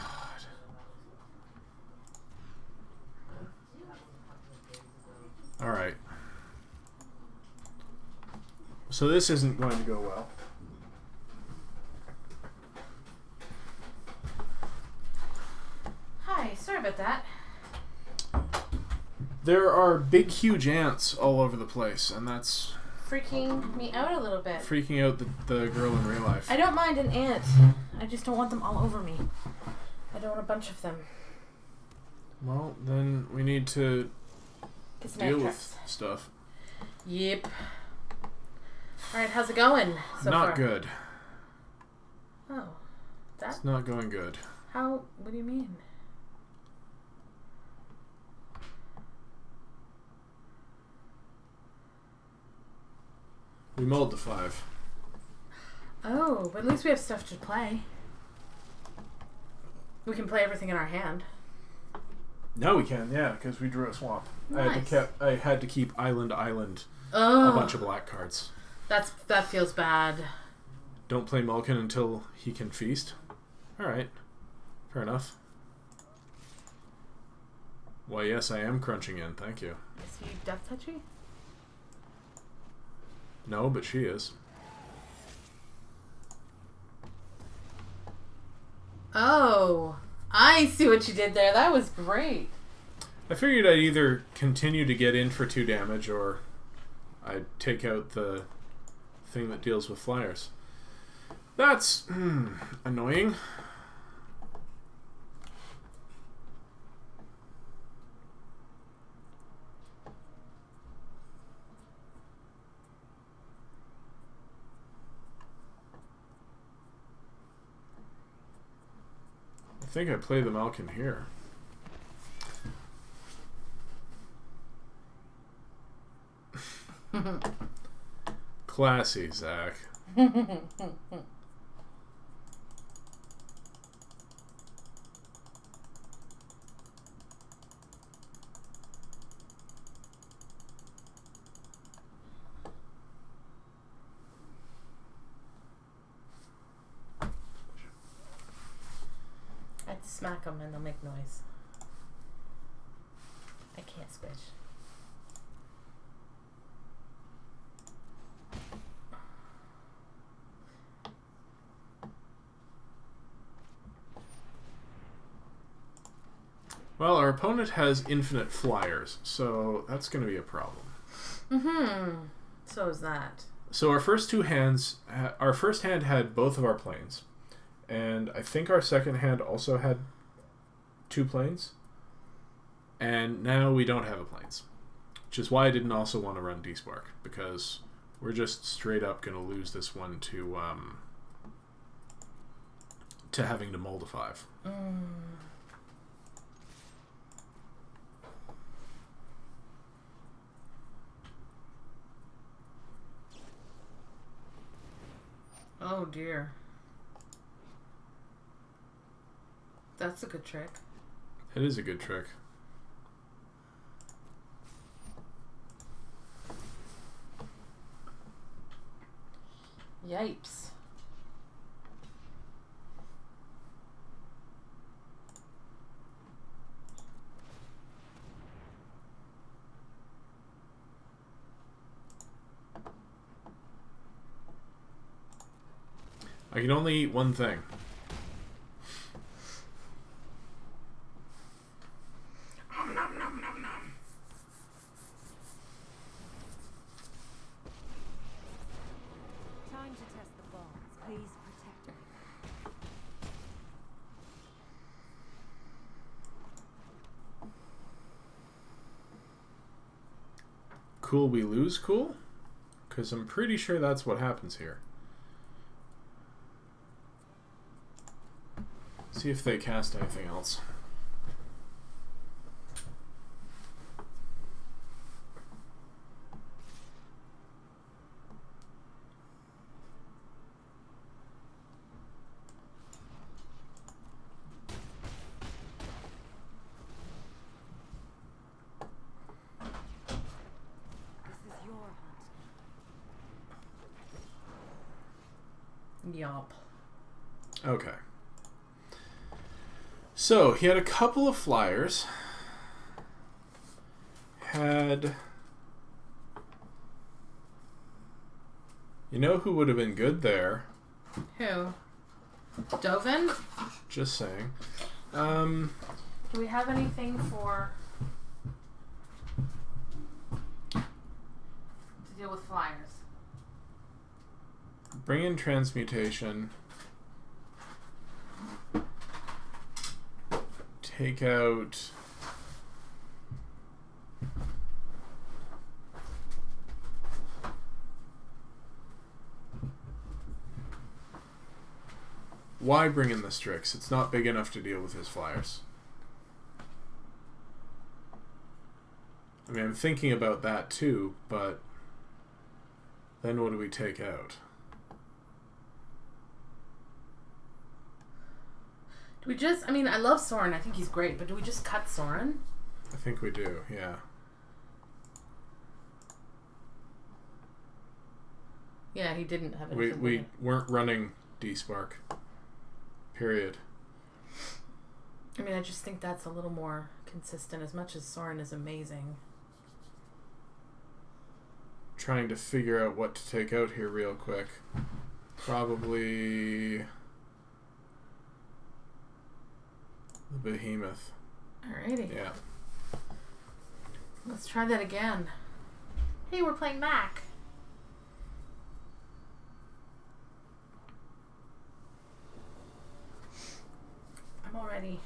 Alright. So this isn't going to go well. Hi, sorry about that. There are big, huge ants all over the place, and that's Freaking me out a little bit. freaking out the girl in real life. I don't mind an ant. I just don't want them all over me. I don't want a bunch of them. Well, then we need to Get some deal ant with traps. stuff. Yep. Alright, how's it going so Not far? good. Oh. That? It's not going good. How? What do you mean? We mulled to 5. Oh, but at least we have stuff to play. We can play everything in our hand. Now we can, yeah, because we drew a swamp. Nice. I had to keep Island, Oh. a bunch of black cards. That feels bad. Don't play Mulligan until he can feast. Alright. Fair enough. Why, yes, I am crunching in. Thank you. Is he death touchy? No, but she is. Oh. I see what you did there. That was great. I figured I'd either continue to get in for 2 damage or I'd take out the thing that deals with flyers. That's annoying. I think I play the Malkin here. Classy, Zach. I'd smack them and they'll make noise. I can't squish. Well, our opponent has infinite flyers, so that's going to be a problem. Mm-hmm. So is that. So our first 2 hands, our first hand had both of our planes, and I think our second hand also had 2 planes, and now we don't have a planes, which is why I didn't also want to run D-Spark, because we're just straight up going to lose this one to having to mold a 5. Oh dear. That's a good trick. It is a good trick. Yipes. I can only eat one thing. Time to test the bonds. Please protect me. Cool we lose cool? Because I'm pretty sure that's what happens here. See if they cast anything else. This is your hunt. Yup. Okay. So, he had a couple of flyers. Had... You know who would have been good there? Who? Dovin? Just saying. Do we have anything for... to deal with flyers? Bring in transmutation. Take out... Why bring in the Strix? It's not big enough to deal with his flyers. I mean, I'm thinking about that too, but then what do we take out? Do we just... I mean, I love Soren. I think he's great. But do we just cut Soren? I think we do, yeah. Yeah, he didn't have anything. We weren't running D-Spark. Period. I mean, I just think that's a little more consistent. As much as Soren is amazing. Trying to figure out what to take out here real quick. Probably... the Behemoth. Alrighty. Yeah. Let's try that again. Hey, we're playing Mac. I'm all ready.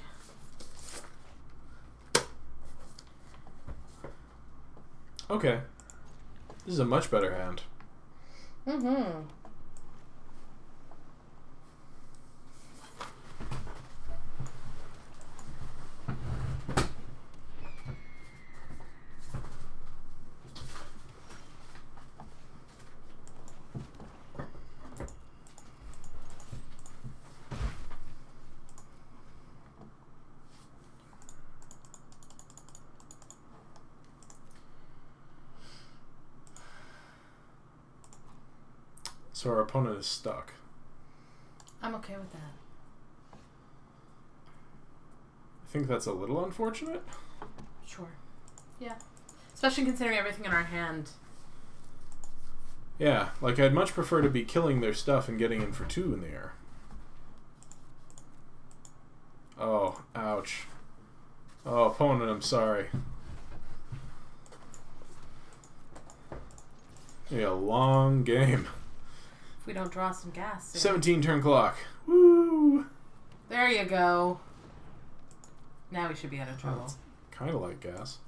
Okay. This is a much better hand. Mm-hmm. So our opponent is stuck. I'm okay with that. I think that's a little unfortunate. Sure. Yeah. Especially considering everything in our hand. Yeah, like I'd much prefer to be killing their stuff and getting in for 2 in the air. Oh, ouch. Oh, opponent, I'm sorry. Yeah, a long game. If we don't draw some gas soon. 17 turn clock. Woo! There you go. Now we should be out of trouble. Kind of like gas.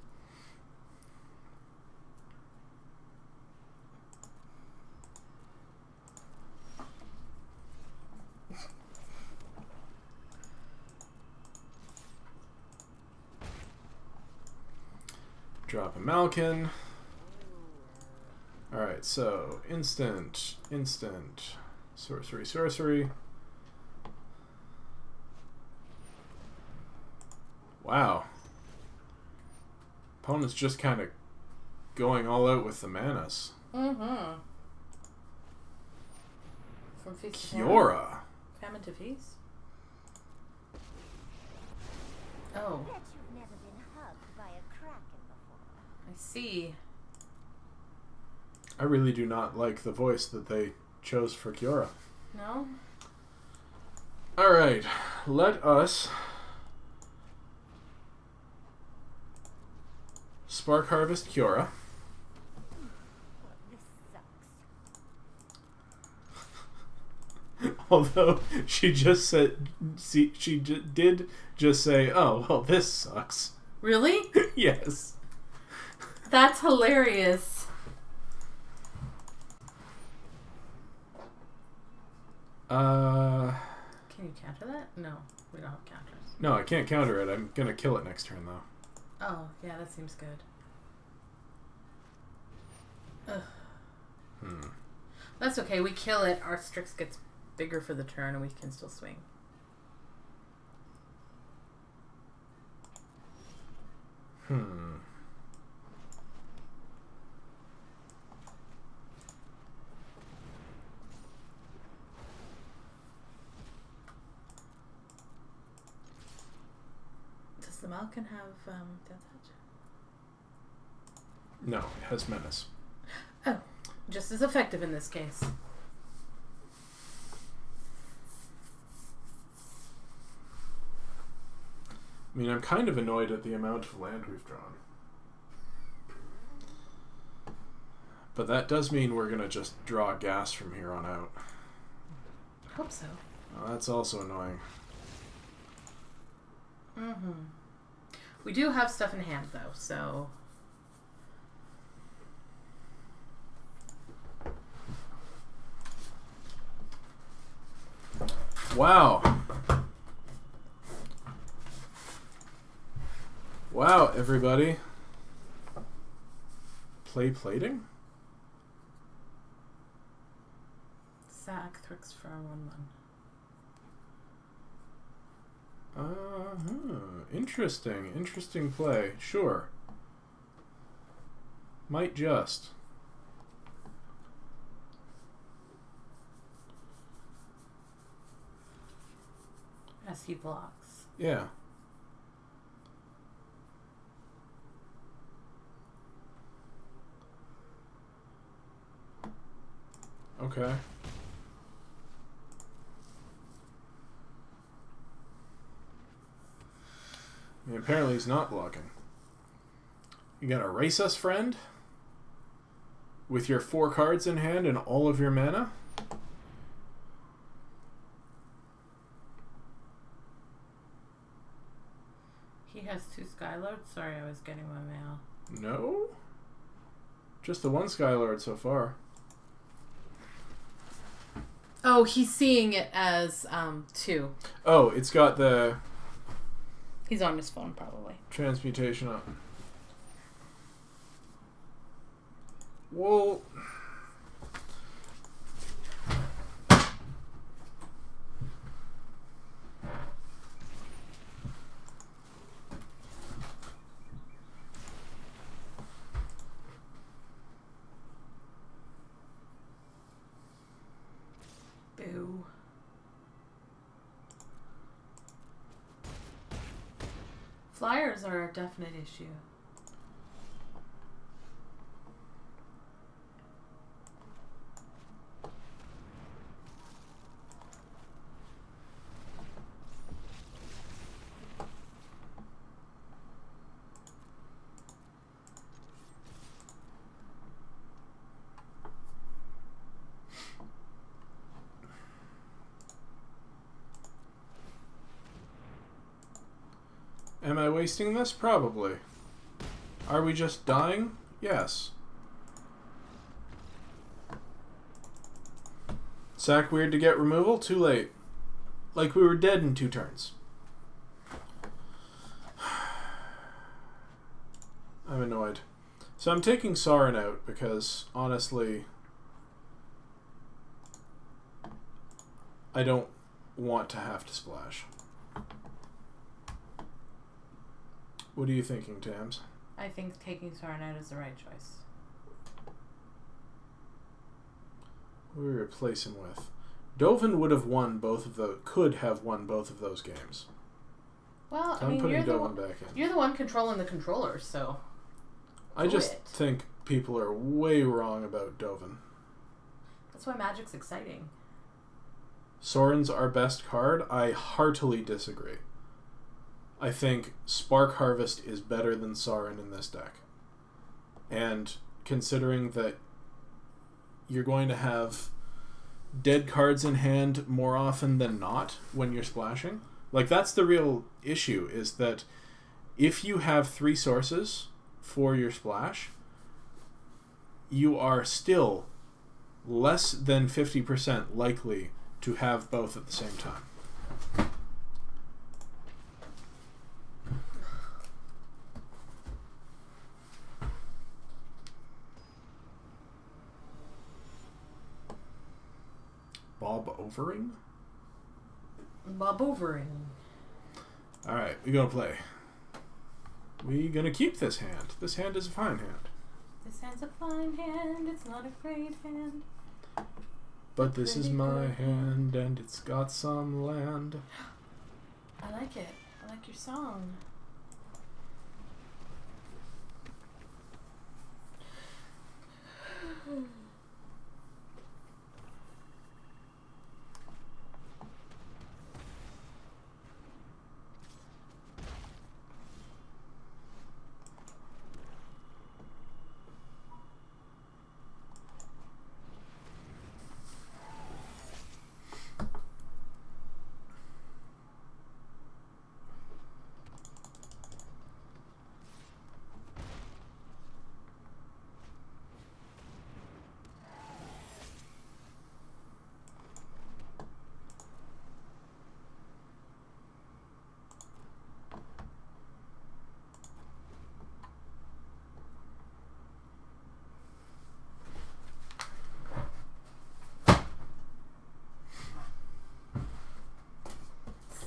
Drop a Malkin. Alright, so instant, sorcery, sorcery. Wow. Opponent's just kind of going all out with the manas. Mm-hmm. From feast to famine. Kiora. Famine to feast? Oh, Bet you've never been hugged by a kraken before. I see. I really do not like the voice that they chose for Kiora. No? Alright, let us Spark Harvest Kiora. This sucks. Although she just said, did just say, oh, well, this sucks. Really? Yes. That's hilarious. Uh, Can you counter that? No, we don't have No, I can't counter it. I'm gonna kill it next turn, though. Oh, yeah, that seems good. Ugh. That's okay. We kill it. Our Strix gets bigger for the turn, and we can still swing. Does the Malkin have Death Touch? No, it has Menace. Oh, just as effective in this case. I mean, I'm kind of annoyed at the amount of land we've drawn. But that does mean we're going to just draw gas from here on out. Hope so. Well, that's also annoying. We do have stuff in hand, though, so... Wow. Wow, everybody. Play plating? Sack Thrix for 1/1. Interesting. Interesting play. Sure. Might just. As he blocks. Yeah. Okay. I mean, apparently he's not blocking. You gonna race us, friend? With your 4 cards in hand and all of your mana? He has 2 Skylords? Sorry, I was getting my mail. No? Just the one Skylord so far. Oh, he's seeing it as 2. Oh, it's got the He's on his phone, probably. transmutation up. Well... Boo. Flyers are a definite issue. Am I wasting this? Probably. Are we just dying? Yes. Sack weird to get removal? Too late. Like we were dead in 2 turns. I'm annoyed. So I'm taking Sauron out because, honestly, I don't want to have to splash. What are you thinking, Tams? I think taking Sauron out is the right choice. What do we replace him with? Dovin would have won both of those. Could have won both of those games. Well, So I mean, I'm putting you're the Dovin one, back in. you're the one controlling the controllers, so... I do just it. think people are way wrong about Dovin. That's why Magic's exciting. Sorin's our best card? I heartily disagree. I think Spark Harvest is better than Sauron in this deck. And considering that you're going to have dead cards in hand more often than not when you're splashing, like that's the real issue, is that if you have 3 sources for your splash, you are still less than 50% likely to have both at the same time. Overing? Bob Overing. Alright, we gonna play. We gonna keep this hand. This hand is a fine hand. This hand's a fine hand, it's not a great hand. But this is Pretty my good. hand, and it's got some land. I like it. I like your song.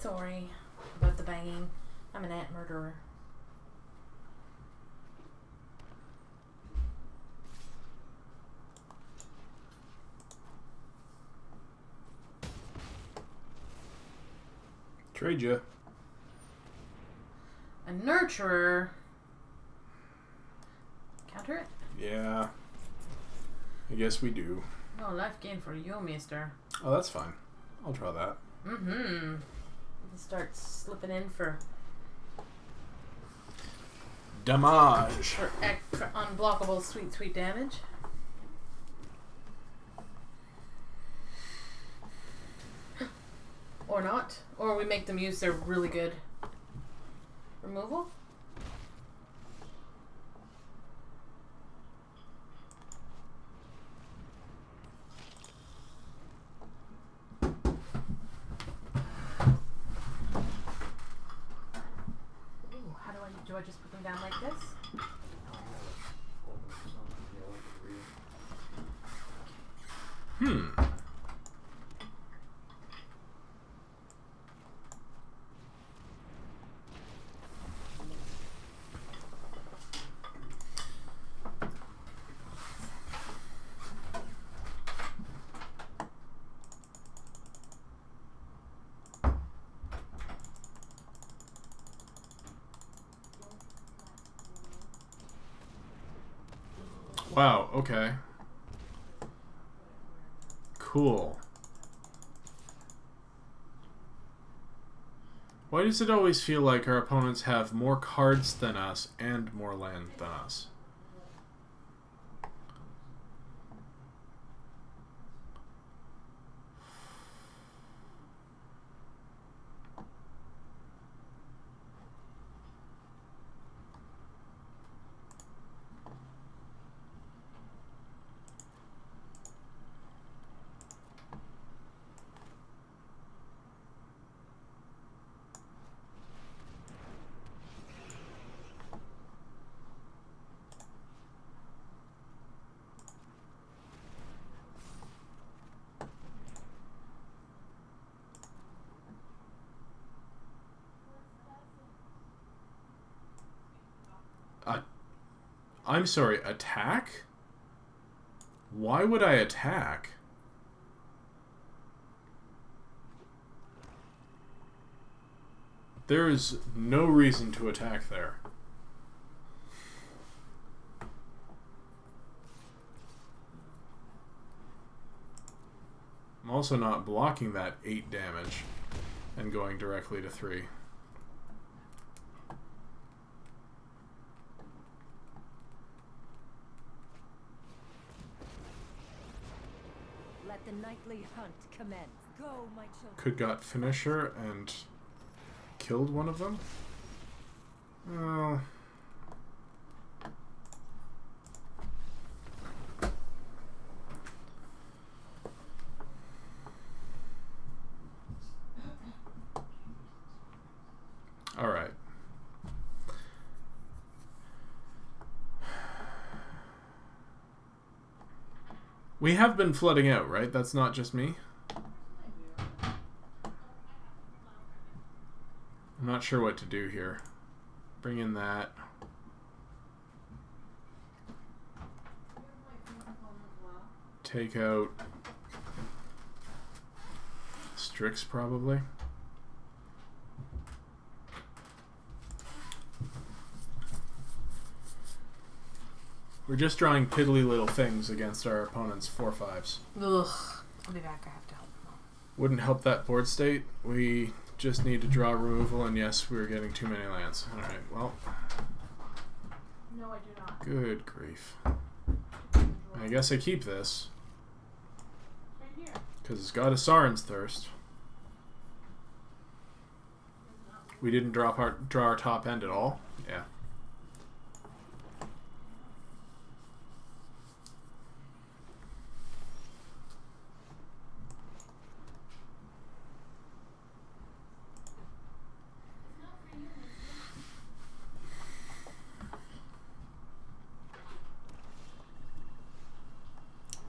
Sorry about the banging. I'm an ant murderer. Trade ya. A nurturer. Counter it? Yeah. I guess we do. No life gain for you, mister. Oh, that's fine. I'll try that. Mm-hmm. Start slipping in for Damage. extra unblockable sweet damage. Or not. Or we make them use their really good removal. Ooh, how do I just put them down like this? Wow, okay. Cool. Why does it always feel like our opponents have more cards than us and more land than us? I'm sorry, attack? Why would I attack? There is no reason to attack there. I'm also not blocking that 8 damage and going directly to 3. Let the nightly hunt commence. Go, my children. Could got finisher and killed one of them? Well... Alright. We have been flooding out, right? That's not just me? not sure what to do here. Bring in that. Take out Strix probably. We're just drawing piddly little things against our opponent's 4/5s. Ugh. I'll be back. I have to help. Wouldn't help that board state. We just need to draw removal, and yes, we're getting too many lands. Alright, well. No, I do not. Good grief. I guess I keep this. Right here. Because it's got a Sarin's Thirst. We didn't draw our top end at all. Yeah.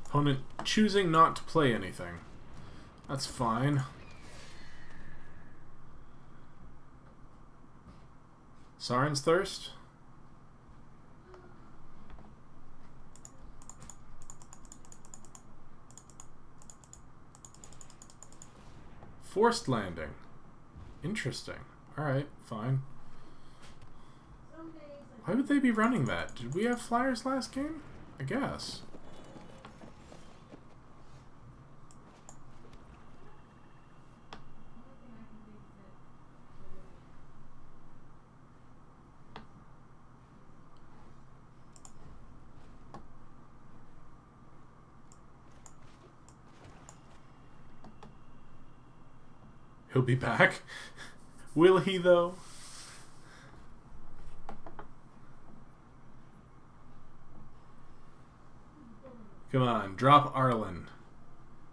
Opponent choosing not to play anything. That's fine. Sarin's Thirst? Forced Landing. Interesting. Alright, fine. Why would they be running that? Did we have flyers last game? I guess. He'll be back. Will he, though? Come on, drop Arlen.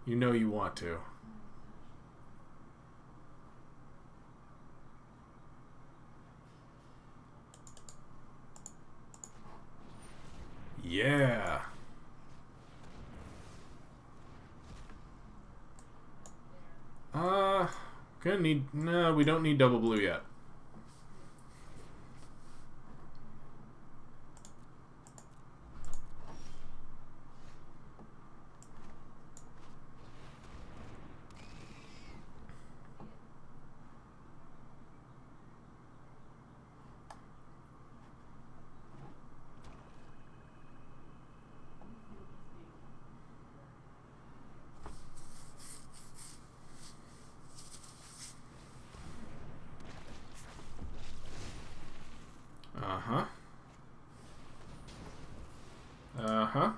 You know you want to. Yeah. Gonna need... No, we don't need double blue yet. Uh-huh. Uh-huh.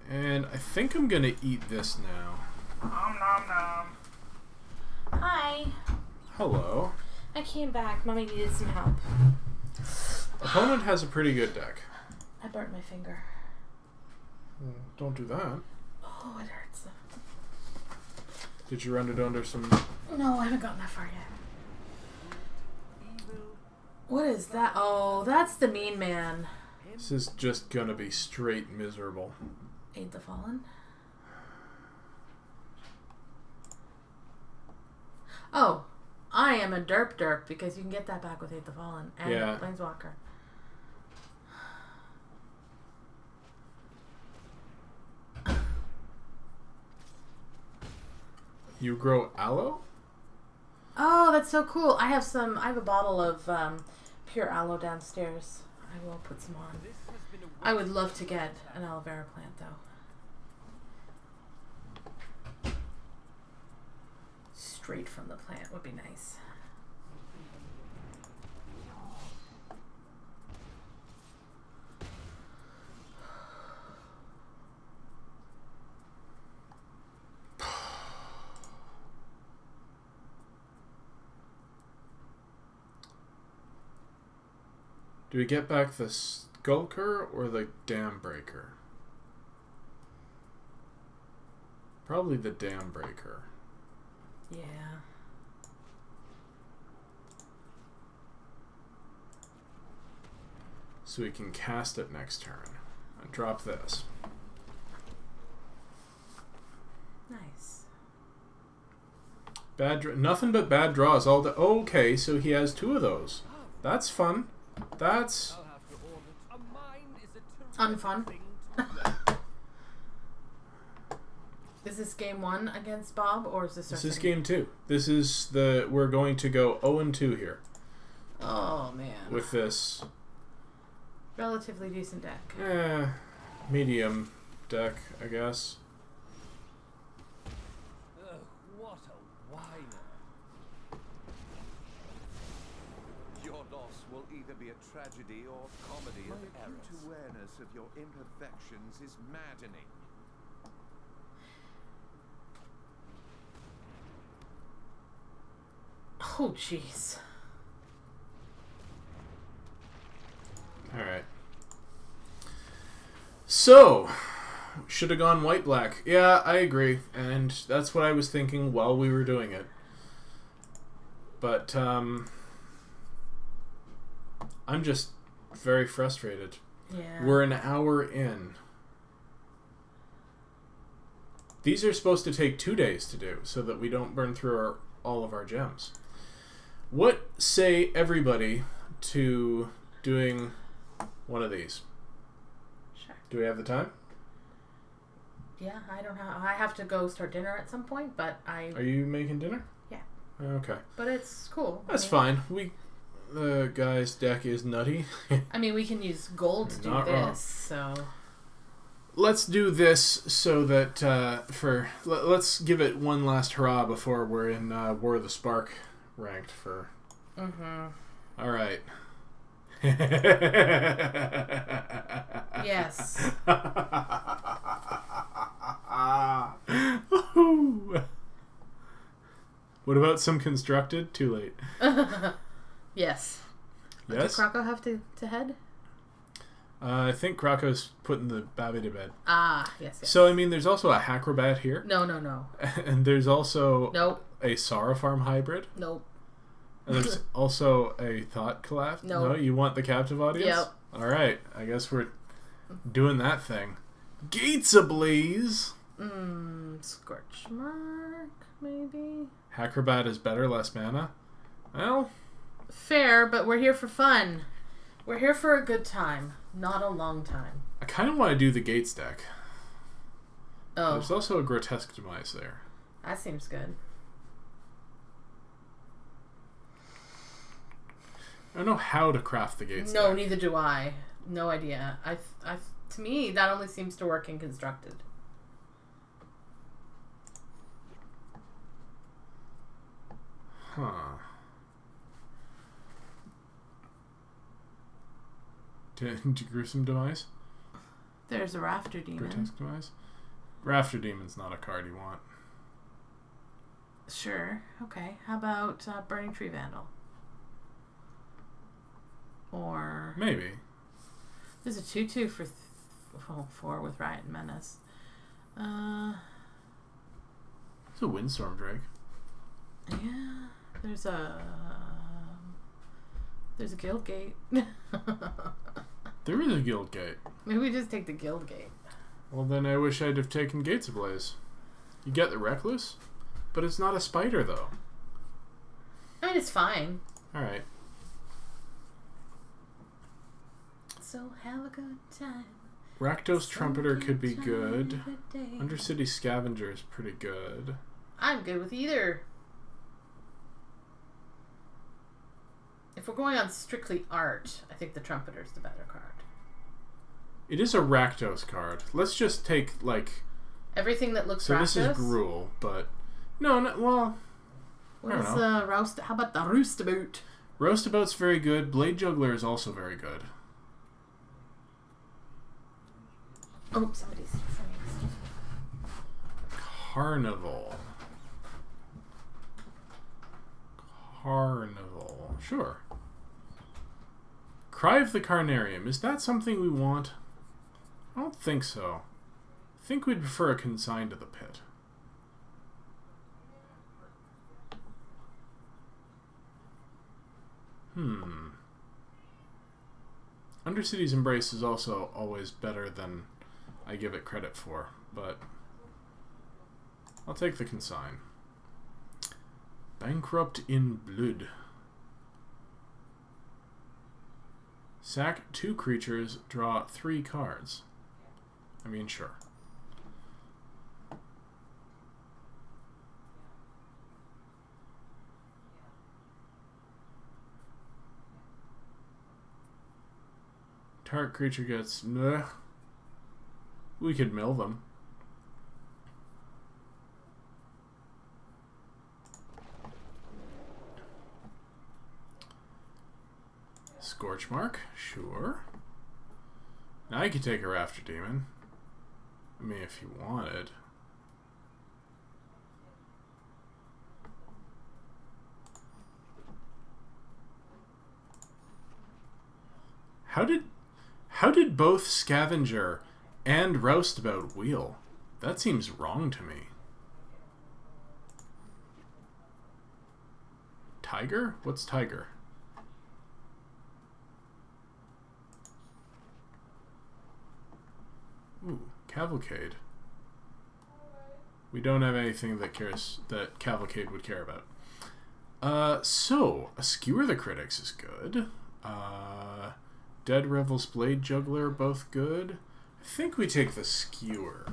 And I think I'm gonna eat this now. Nom nom nom. Hi. Hello. I came back. Mommy needed some help. Opponent has a pretty good deck. I burnt my finger. Don't do that. Oh, it hurts. Did you run it under some... No, I haven't gotten that far yet. What is that? Oh, that's the mean man. This is just gonna be straight miserable. Aid the Fallen. Oh, I am a derp because you can get that back with Aid the Fallen and Yeah. Planeswalker. You grow aloe? Oh, that's so cool. I have a bottle of pure aloe downstairs. I will put some on. I would love to get an aloe vera plant though. Straight from the plant would be nice. Do we get back the Skulker or the Dam Breaker? Probably the Dam Breaker. Yeah. so we can cast it next turn. And drop this. Nice. Nothing but bad draws all day. Okay, so he has 2 of those. That's fun. That's I'll have to order. A mine is a Unfun. thing to learn. Is this game 1 against Bob, or is this our this is second game 2. This is we're going to go 0-2 here Oh, man. with this Relatively decent deck. medium deck, I guess. Ugh, what a whiner. Your loss will either be a tragedy or comedy of errors. My acute awareness of your imperfections is maddening. Oh, jeez. Alright. So, should have gone white-black. Yeah, I agree. And that's what I was thinking while we were doing it. But, I'm just very frustrated. Yeah. We're an hour in. These are supposed to take 2 days to do, so that we don't burn through all of our gems. What say everybody to doing one of these? Sure. Do we have the time? Yeah, I have to go start dinner at some point, but Are you making dinner? Yeah. Okay. But it's cool. That's fine. The guy's deck is nutty. I mean, we can use gold to do Not this, wrong. so... Let's do this so that let's give it one last hurrah before we're in War of the Spark ranked for. Mm-hmm. All right. Yes. What about some constructed? Too late. Yes. Yes. Does Krakow have to head? I think Krakow's putting the babby to bed. Ah, yes. So, I mean, there's also a Hacrobat here. No. And there's also Nope. a Saurofarm hybrid. Nope. And there's also a Thought Collapse. Nope. No, you want the captive audience? Yep. All right. I guess we're doing that thing. Gates ablaze. Scorch Mark, maybe? Hacrobat is better, less mana. Well, Fair, but we're here for fun. We're here for a good time, not a long time. I kind of want to do the Gates deck. Oh, There's also a Grotesque Demise there. that seems good. I don't know how to craft the Gates No, deck. neither do I. No idea. To me, that only seems to work in constructed. Huh. Gruesome Demise? There's a Rafter Demon. Grotesque Demise? Rafter Demon's not a card you want. Sure. Okay. How about Burning Tree Vandal? Or Maybe. there's a 2/2 for 4 with Riot and Menace. It's a Windstorm Drake. Yeah. There's a Guild Gate. There is a Guild Gate. Maybe we just take the Guild Gate. Well, then I wish I'd have taken Gates Ablaze. You get the Recluse? But it's not a spider, though. I mean, it's fine. Alright. So have a good time. Rakdos Trumpeter could be Some good. time of the day. Undercity Scavenger is pretty good. I'm good with either. If we're going on strictly art, I think the Trumpeter's the better card. It is a Rakdos card. Let's just take, like... Everything that looks So Rakdos. this is Gruul, but... No, well... What I is don't Roust? How about the Roostabout? Roustabout's very good. Blade Juggler is also very good. Oh, somebody's. Carnival. Sure. Cry of the Carnarium. Is that something we want? I don't think so. I think we'd prefer a Consign to the Pit. Undercity's Embrace is also always better than I give it credit for, but I'll take the consign. Bankrupt in Blood. Sack 2 creatures, draw 3 cards. I mean, sure. Target creature gets... Nah. We could mill them. Scorchmark, sure. Now you could take a Rafter Demon. I mean, if you wanted. How did both Scavenger and Roustabout wheel? That seems wrong to me. Tiger? What's Tiger? Ooh, Cavalcade. We don't have anything that Cavalcade would care about. So, a Skewer the Critics is good. Dead Revel's Blade Juggler, both good. I think we take the Skewer.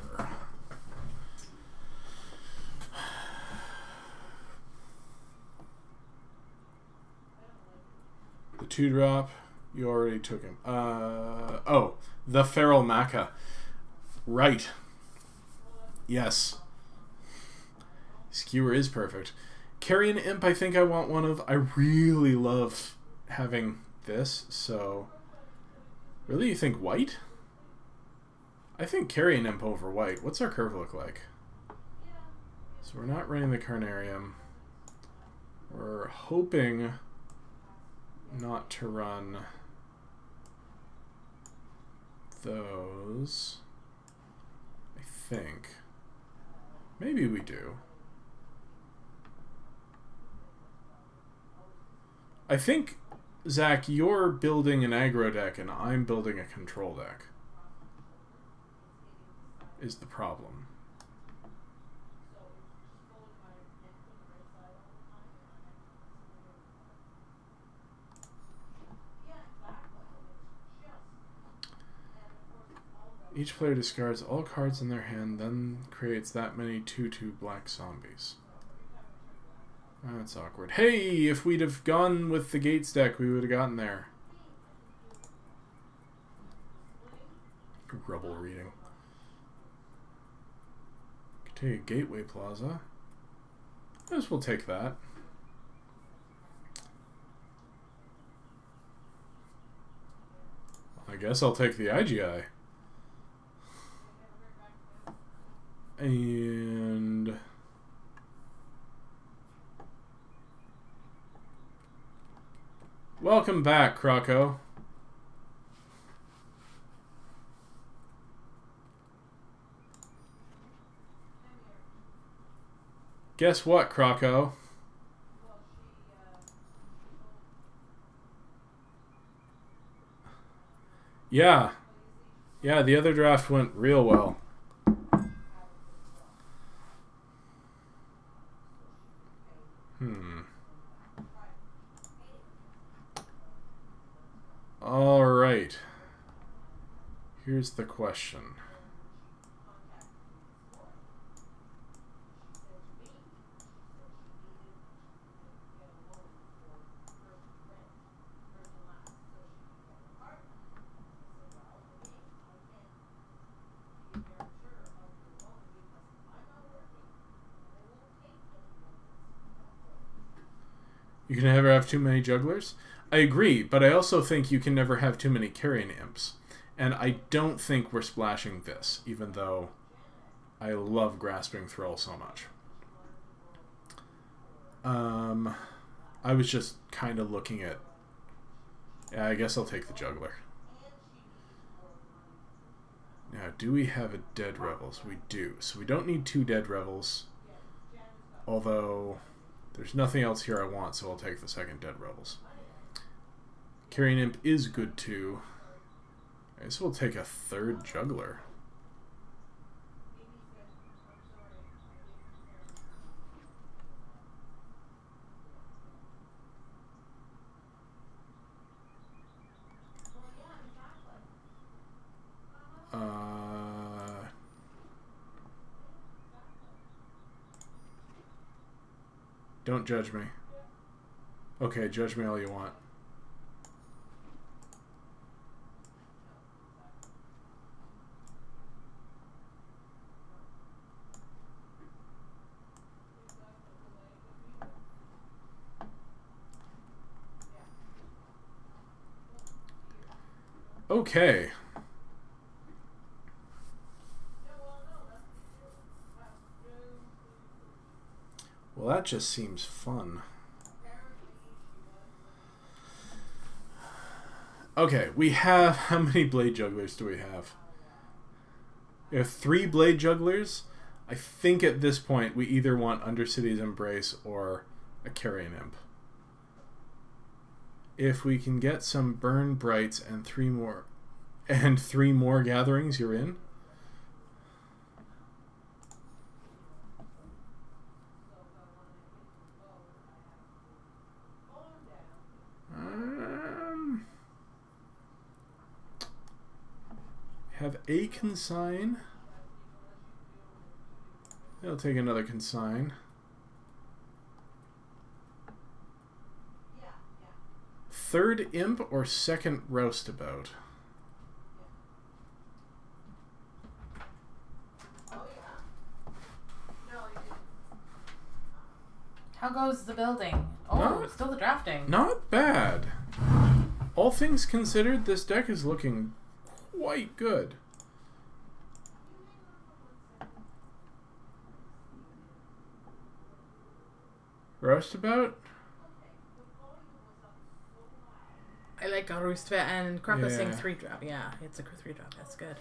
The 2-drop, you already took him. Oh, the Feral Maca. Right. Yes. Skewer is perfect. Carrion Imp, I think I want one of. I really love having this, so... Really, you think white? I think Carrion Imp over white. What's our curve look like? So we're not running the Carnarium. We're hoping not to run those. I think. Maybe we do. I think, Zach, you're building an aggro deck and I'm building a control deck. Is the problem. Each player discards all cards in their hand, then creates that many 2/2 black zombies. That's awkward. Hey, if we'd have gone with the Gates deck, we would have gotten there. Rubble reading. Could take a Gateway Plaza. I guess we'll take that. I guess I'll take the IGI. And... Welcome back, Croco. Guess what, Croco? Yeah. Yeah, the other draft went real well. All right. Here's the question. You can never have too many jugglers? I agree, but I also think you can never have too many carrion imps. And I don't think we're splashing this, even though I love Grasping Thrall so much. I was just kind of looking at... Yeah, I guess I'll take the juggler. Now, do we have a Dead Revels? We do. So we don't need 2 Dead Revels. Although... There's nothing else here I want, so I'll take the second Dead Revels. Carrion Imp is good too. I guess we'll take a third juggler. Don't judge me. Okay, judge me all you want. Okay. Well, that just seems fun. Okay, we have... How many blade jugglers do we have? We have 3 blade jugglers. I think at this point we either want Undercity's Embrace or a Carrion Imp. If we can get some Burn Brights and 3 more gatherings, you're in. Have a consign. I'll take another consign. Third imp or second roustabout? How goes the building? Oh, still the drafting. Not bad. All things considered, this deck is looking quite good. Roustabout? I like a Roustabout and Crocosing Yeah. 3-drop. Yeah, it's a 3-drop. That's good.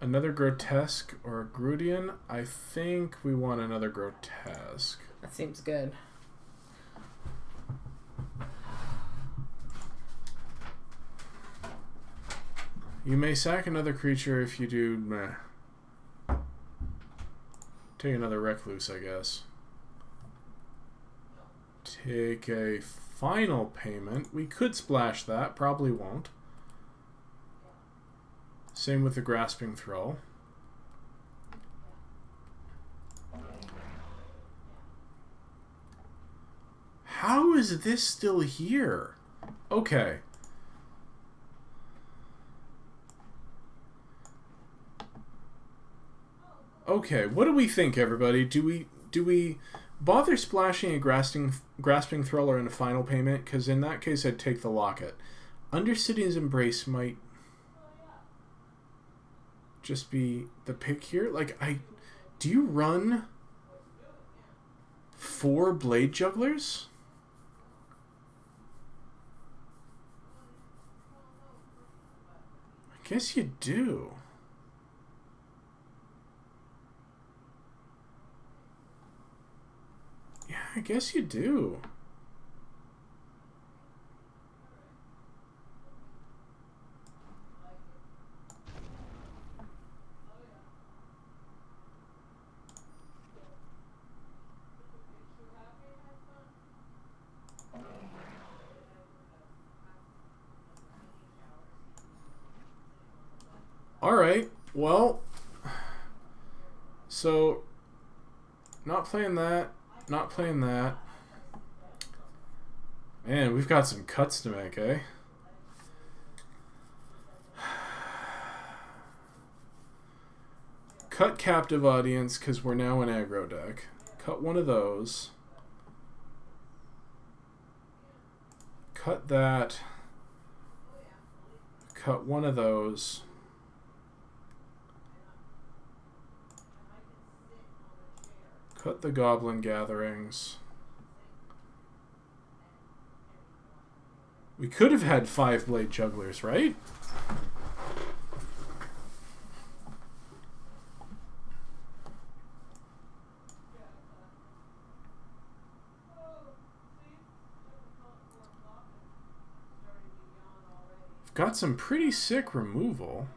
Another Grotesque or a Grudian? I think we want another Grotesque. That seems good. You may sack another creature if you do... Meh. Take another Recluse, I guess. Take a final payment. We could splash that. Probably won't. Same with the Grasping Thrall. How is this still here? Okay. Okay, what do we think, everybody? Do we bother splashing a grasping Thrall in a final payment? Because in that case, I'd take the Locket. Undercity's Embrace might just be the pick here. Like, do you run 4 blade jugglers? I guess you do. Yeah, I guess you do. Alright, well, so, not playing that, not playing that. Man, we've got some cuts to make, eh? Cut Captive Audience, because we're now an aggro deck. Cut one of those. Cut that. Cut one of those. Cut the Goblin Gatherings. We could have had 5 blade jugglers, right? got some pretty sick removal.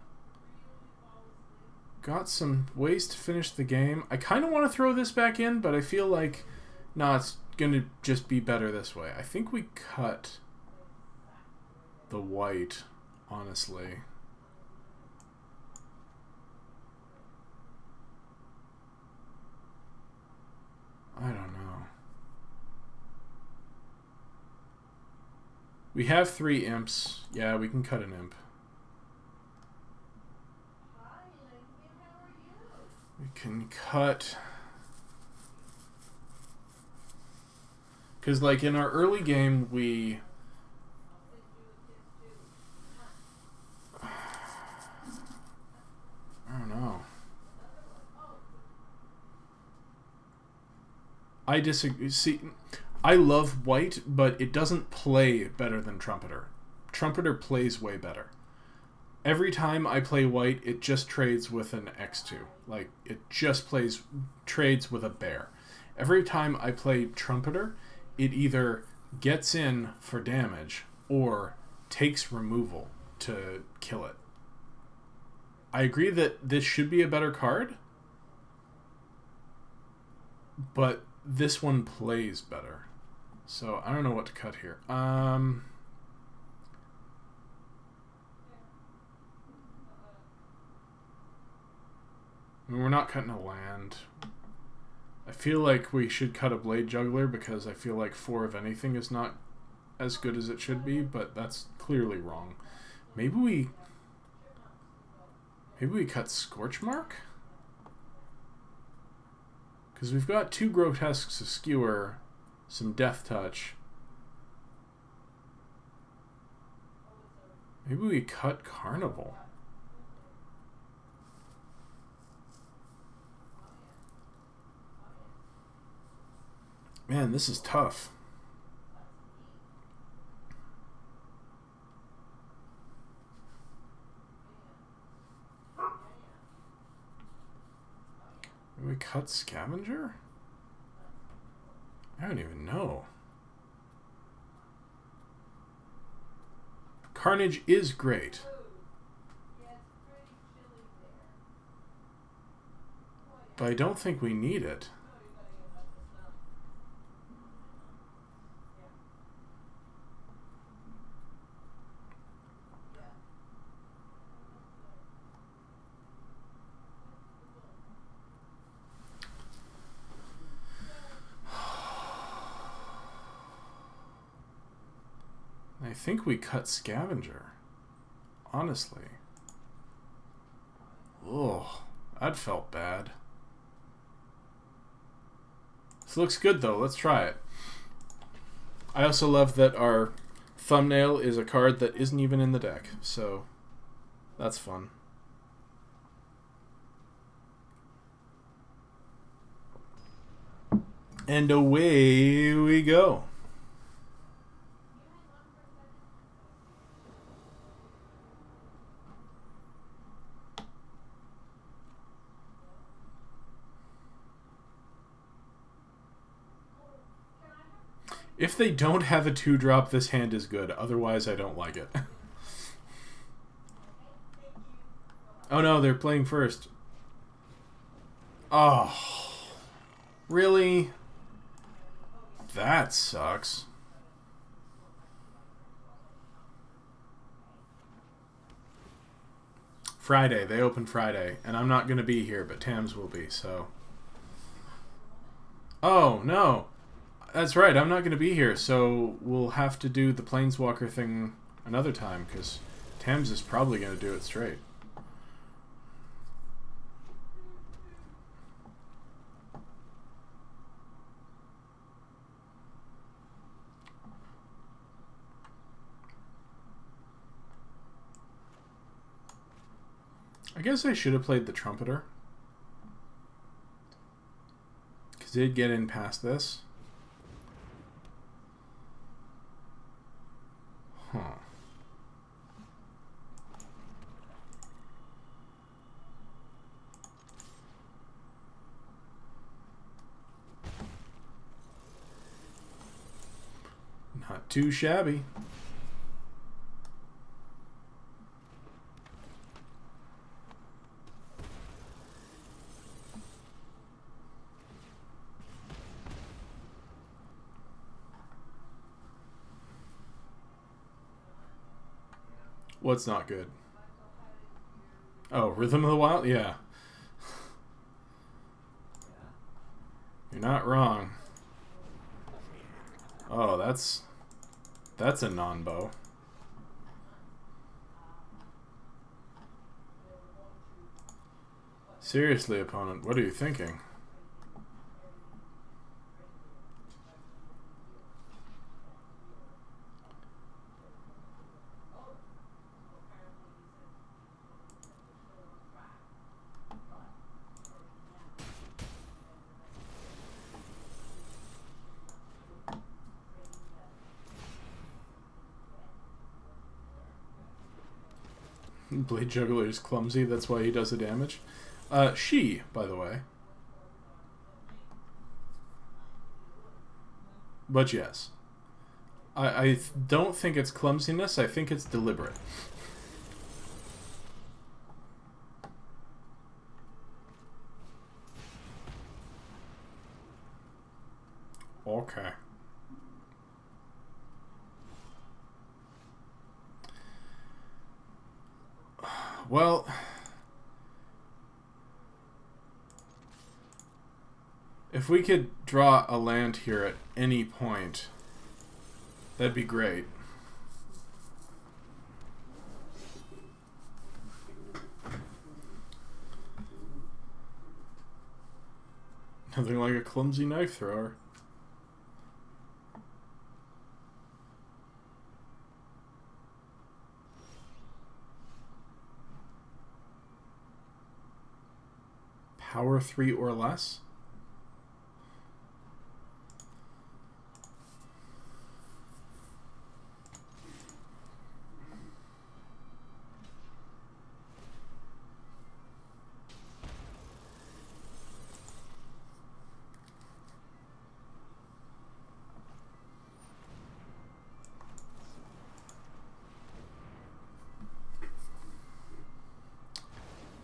Got some ways to finish the game. I kind of want to throw this back in, but I feel like, no, it's going to just be better this way. I think we cut the white, honestly. I don't know. We have 3 imps. Yeah, we can cut an imp. We can cut... Because, like, in our early game, we... I don't know. I disagree. See, I love white, but it doesn't play better than Trumpeter. Trumpeter plays way better. Every time I play white, it just trades with an X2. Like, it just trades with a bear. Every time I play Trumpeter, it either gets in for damage or takes removal to kill it. I agree that this should be a better card, but this one plays better. So I don't know what to cut here. We're not cutting a land. I feel like we should cut a Blade Juggler because I feel like 4 of anything is not as good as it should be, but that's clearly wrong. Maybe we cut Scorchmark? Because we've got 2 Grotesques, a Skewer, some Death Touch. Maybe we cut Carnival. Man, this is tough. Maybe we cut Scavenger? I don't even know. Carnage is great. But I don't think we need it. I think we cut Scavenger. Honestly. Oh, that felt bad. This looks good though. Let's try it. I also love that our thumbnail is a card that isn't even in the deck, so that's fun. And away we go. If they don't have a 2-drop, this hand is good. Otherwise, I don't like it. Oh no, they're playing first. Oh. Really? That sucks. Friday. They open Friday. And I'm not going to be here, but Tams will be, so... Oh, no. That's right, I'm not going to be here, so we'll have to do the Planeswalker thing another time, because Tams is probably going to do it straight. I guess I should have played the Trumpeter, because it'd get in past this. Huh. Not too shabby. What's not good? Oh, Rhythm of the Wild? Yeah. You're not wrong. Oh, that's a non-bow. Seriously, opponent, what are you thinking? Blade Juggler is clumsy, that's why he does the damage. She, by the way. But yes. I don't think it's clumsiness, I think it's deliberate. Okay. Well, if we could draw a land here at any point, that'd be great. Nothing like a clumsy knife thrower. Power 3 or less?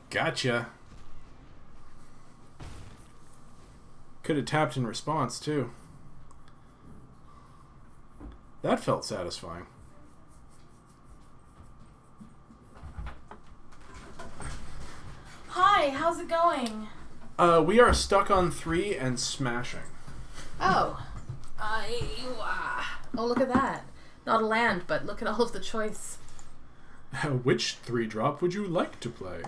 Gotcha. Could have tapped in response, too. That felt satisfying. Hi, how's it going? We are stuck on 3 and smashing. Oh. Oh, look at that. Not a land, but look at all of the choice. Which 3-drop would you like to play?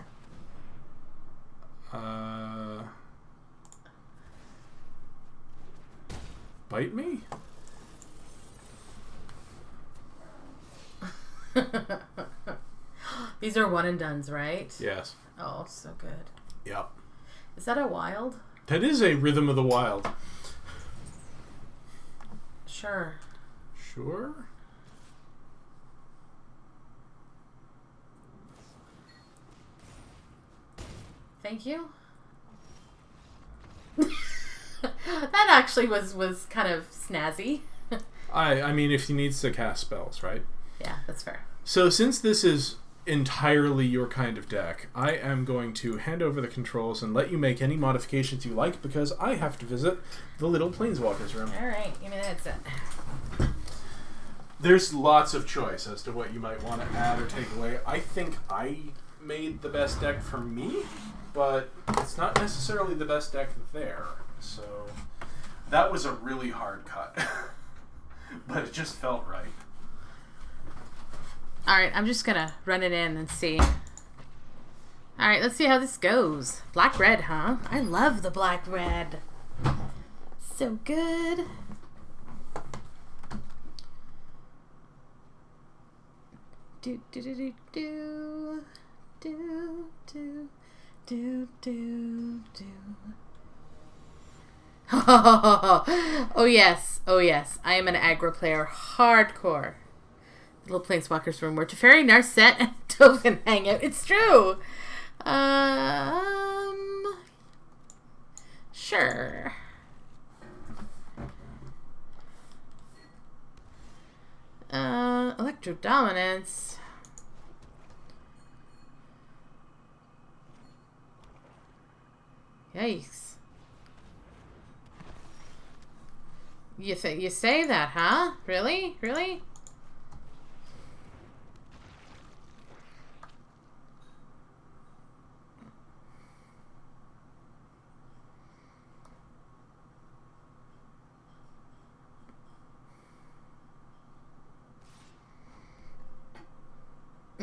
Bite me? These are one and dones, right? Yes. Oh, so good. Yep. Is that a wild? That is a Rhythm of the Wild. Sure. Sure? Thank you. That actually was kind of snazzy. I mean, if he needs to cast spells, right? Yeah, that's fair. So since this is entirely your kind of deck, I am going to hand over the controls and let you make any modifications you like because I have to visit the little Planeswalkers room. Alright, give me the headset. There's lots of choice as to what you might want to add or take away. I think I made the best deck for me, but it's not necessarily the best deck there. So that was a really hard cut. But it just felt right. Alright, I'm just gonna run it in and see. Alright, let's see how this goes. Black-red, huh? I love the black-red. So good. Do do do do do do do do do do. Oh yes, oh yes. I am an aggro player, hardcore. Little Planeswalkers room where Teferi, Narset, and Dovin hang out. It's true. Sure. Electro Dominance. Yikes. You say that, huh? Really? Really?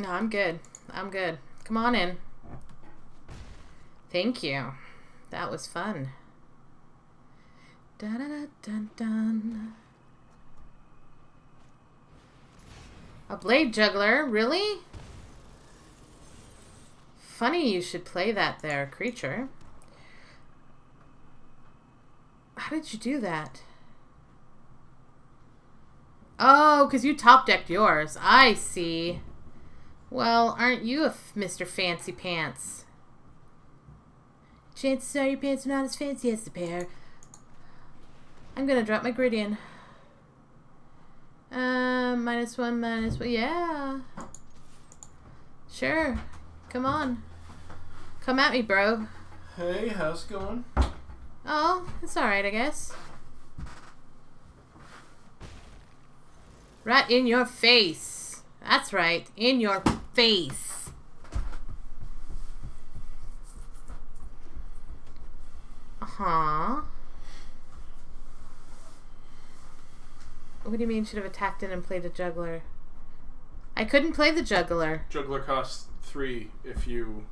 No, I'm good. I'm good. Come on in. Thank you. That was fun. Dun dun dun dun. A blade juggler? Really? Funny you should play that there, creature. How did you do that? Oh, because you top-decked yours. I see. Well, aren't you a Mr. Fancy Pants? Chances are your pants are not as fancy as the pair. I'm gonna drop my Gridian. -1, -1. Yeah. Sure. Come on. Come at me, bro. Hey, how's it going? Oh, it's alright, I guess. Right in your face. That's right. In your face. Uh-huh. What do you mean should have attacked it and played a juggler? I couldn't play the juggler. Juggler costs 3 if you...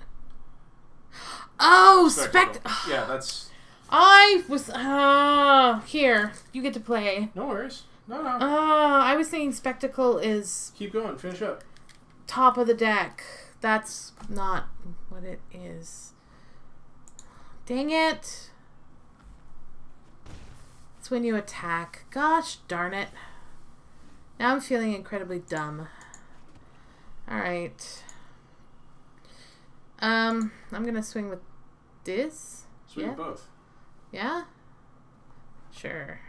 Oh, Spectacle. Yeah, that's... I was... here. You get to play. No worries. No. I was thinking Spectacle is... Keep going. Finish up. top of the deck. That's not what it is. Dang it. It's when you attack. Gosh darn it. Now I'm feeling incredibly dumb. Alright. I'm gonna swing with this. Swing with both. Yeah? Sure.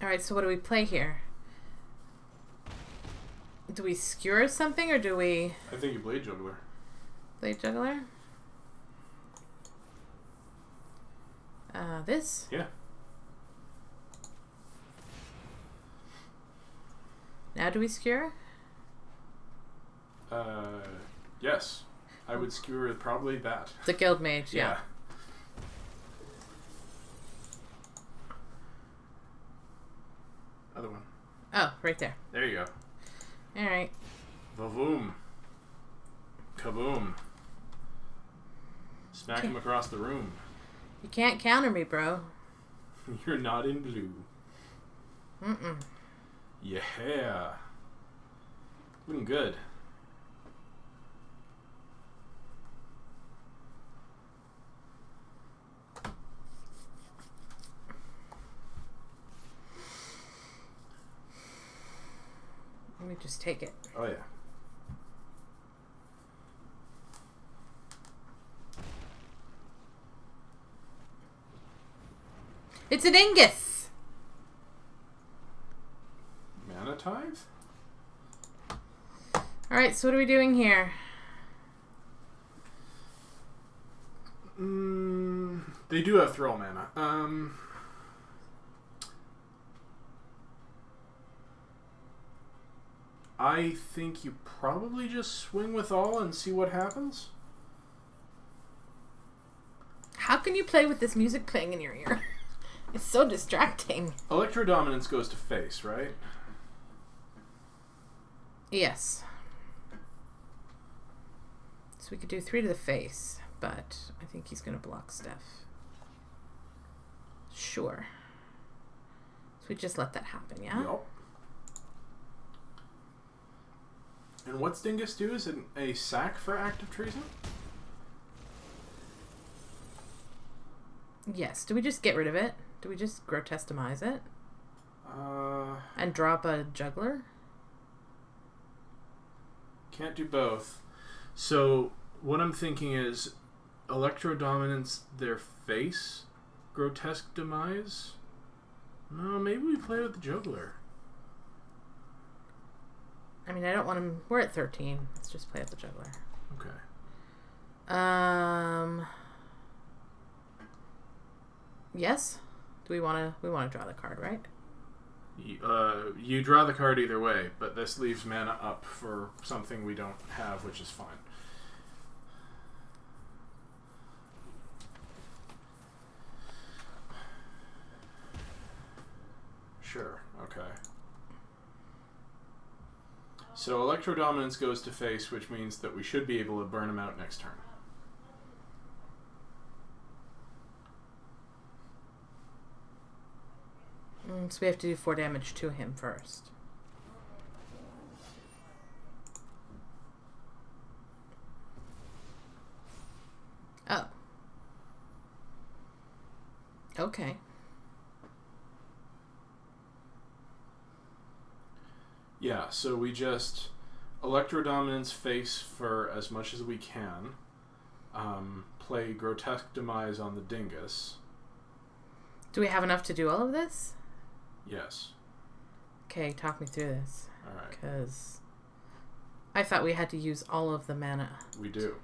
Alright, so what do we play here? Do we skewer something or do we... I think you blade juggler. Blade juggler? This? Yeah. Now do we skewer? Yes. I would skewer probably that. The guild mage, yeah. Other one. Oh, right there. There you go. Alright. Vavoom. Kaboom. Smack him across the room. You can't counter me, bro. You're not in blue. Mm-mm. Yeah. Looking good. Let me just take it. Oh, yeah. It's an Ingus! Mana Tithe? Alright, so what are we doing here? They do have throw mana. I think you probably just swing with all and see what happens. How can you play with this music playing in your ear? It's so distracting. Electro-dominance goes to face, right? Yes. So we could do 3 to the face, but I think he's going to block stuff. Sure. So we just let that happen, yeah? Yup. And what's Dingus do? Is it a sack for active treason? Yes. Do we just get rid of it? Do we just grotesquemize it? And drop a juggler? Can't do both. So what I'm thinking is electro-dominance their face, grotesque demise. No, maybe we play with the juggler. I mean, I don't want him... We're at 13. Let's just play with the juggler. Okay. Yes? Do we want to draw the card, right? You draw the card either way, but this leaves mana up for something we don't have, which is fine. Sure. Okay. So Electro Dominance goes to face, which means that we should be able to burn him out next turn. So we have to do 4 damage to him first. Oh. Okay. Yeah, so we just Electro Dominance face for as much as we can. Play Grotesque Demise on the Dingus. Do we have enough to do all of this? Yes. Okay, talk me through this. Alright. Because I thought we had to use all of the mana. We do.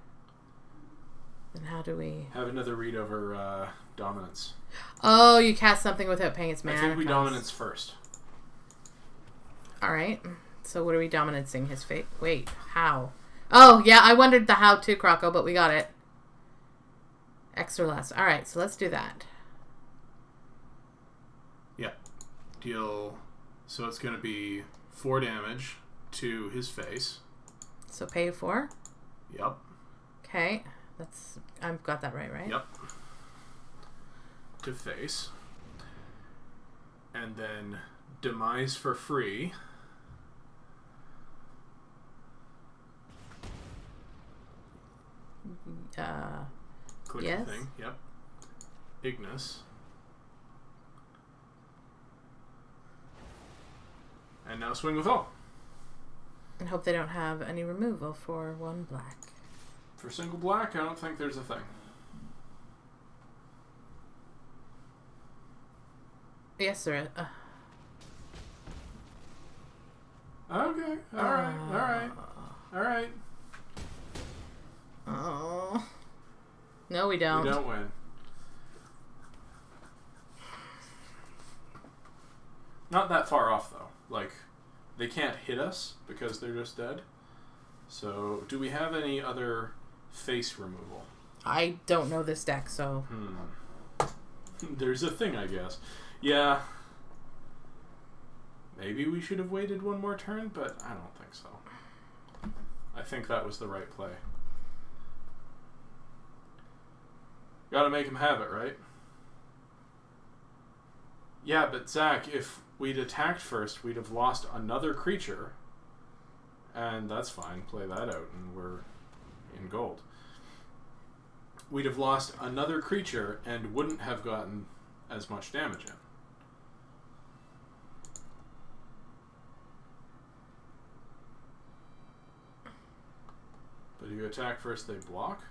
Then how do we... Have another read over Dominance. Oh, you cast something without paying its mana I think we cost. Dominance first. Alright. So what are we dominancing? His fate? Wait, how? Oh, yeah, I wondered the how too, Croco, but we got it. Extra less. Alright, so let's do that. Yeah. Deal. So it's going to be 4 damage to his face. So pay 4? Yep. Okay. I've got that right? Yep. To face. And then Demise for free. Click yes. the thing. Yep. Ignis. And now swing with all. And hope they don't have any removal for 1 black. For single black, I don't think there's a thing. Yes, there is. Okay. Alright. Alright. Oh. No, we don't. We don't win. Not that far off, though. Like, they can't hit us because they're just dead. So, do we have any other face removal? I don't know this deck, so... There's a thing, I guess. Yeah. Maybe we should have waited one more turn, but I don't think so. I think that was the right play. Gotta make him have it, right? Yeah, but Zach, if we'd attacked first, we'd have lost another creature. And that's fine. Play that out, and we're in gold. We'd have lost another creature and wouldn't have gotten as much damage in. But if you attack first, they block.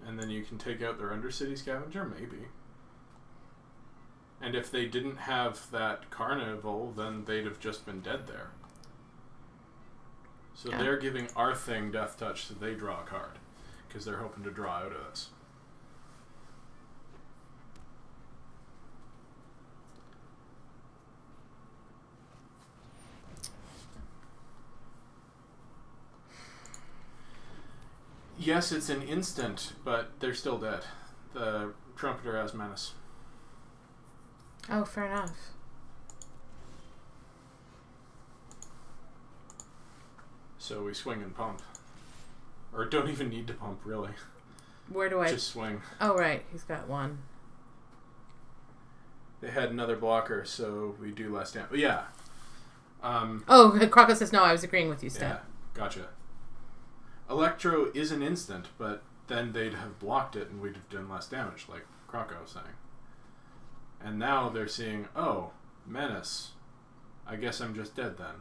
And then you can take out their Undercity Scavenger? Maybe. And if they didn't have that Carnival, then they'd have just been dead there. So they're giving our thing Death Touch so they draw a card. Because they're hoping to draw out of this. Yes, it's an instant, but they're still dead. The Trumpeter has Menace. Oh, fair enough. So we swing and pump. Or don't even need to pump, really. Where do I... Just swing. Oh, right. He's got 1. They had another blocker, so we do less damage. Yeah. Oh, Croco says no. I was agreeing with you, Steph. Yeah, gotcha. Electro is an instant, but then they'd have blocked it and we'd have done less damage, like Croco was saying. And now they're seeing, oh, Menace. I guess I'm just dead then.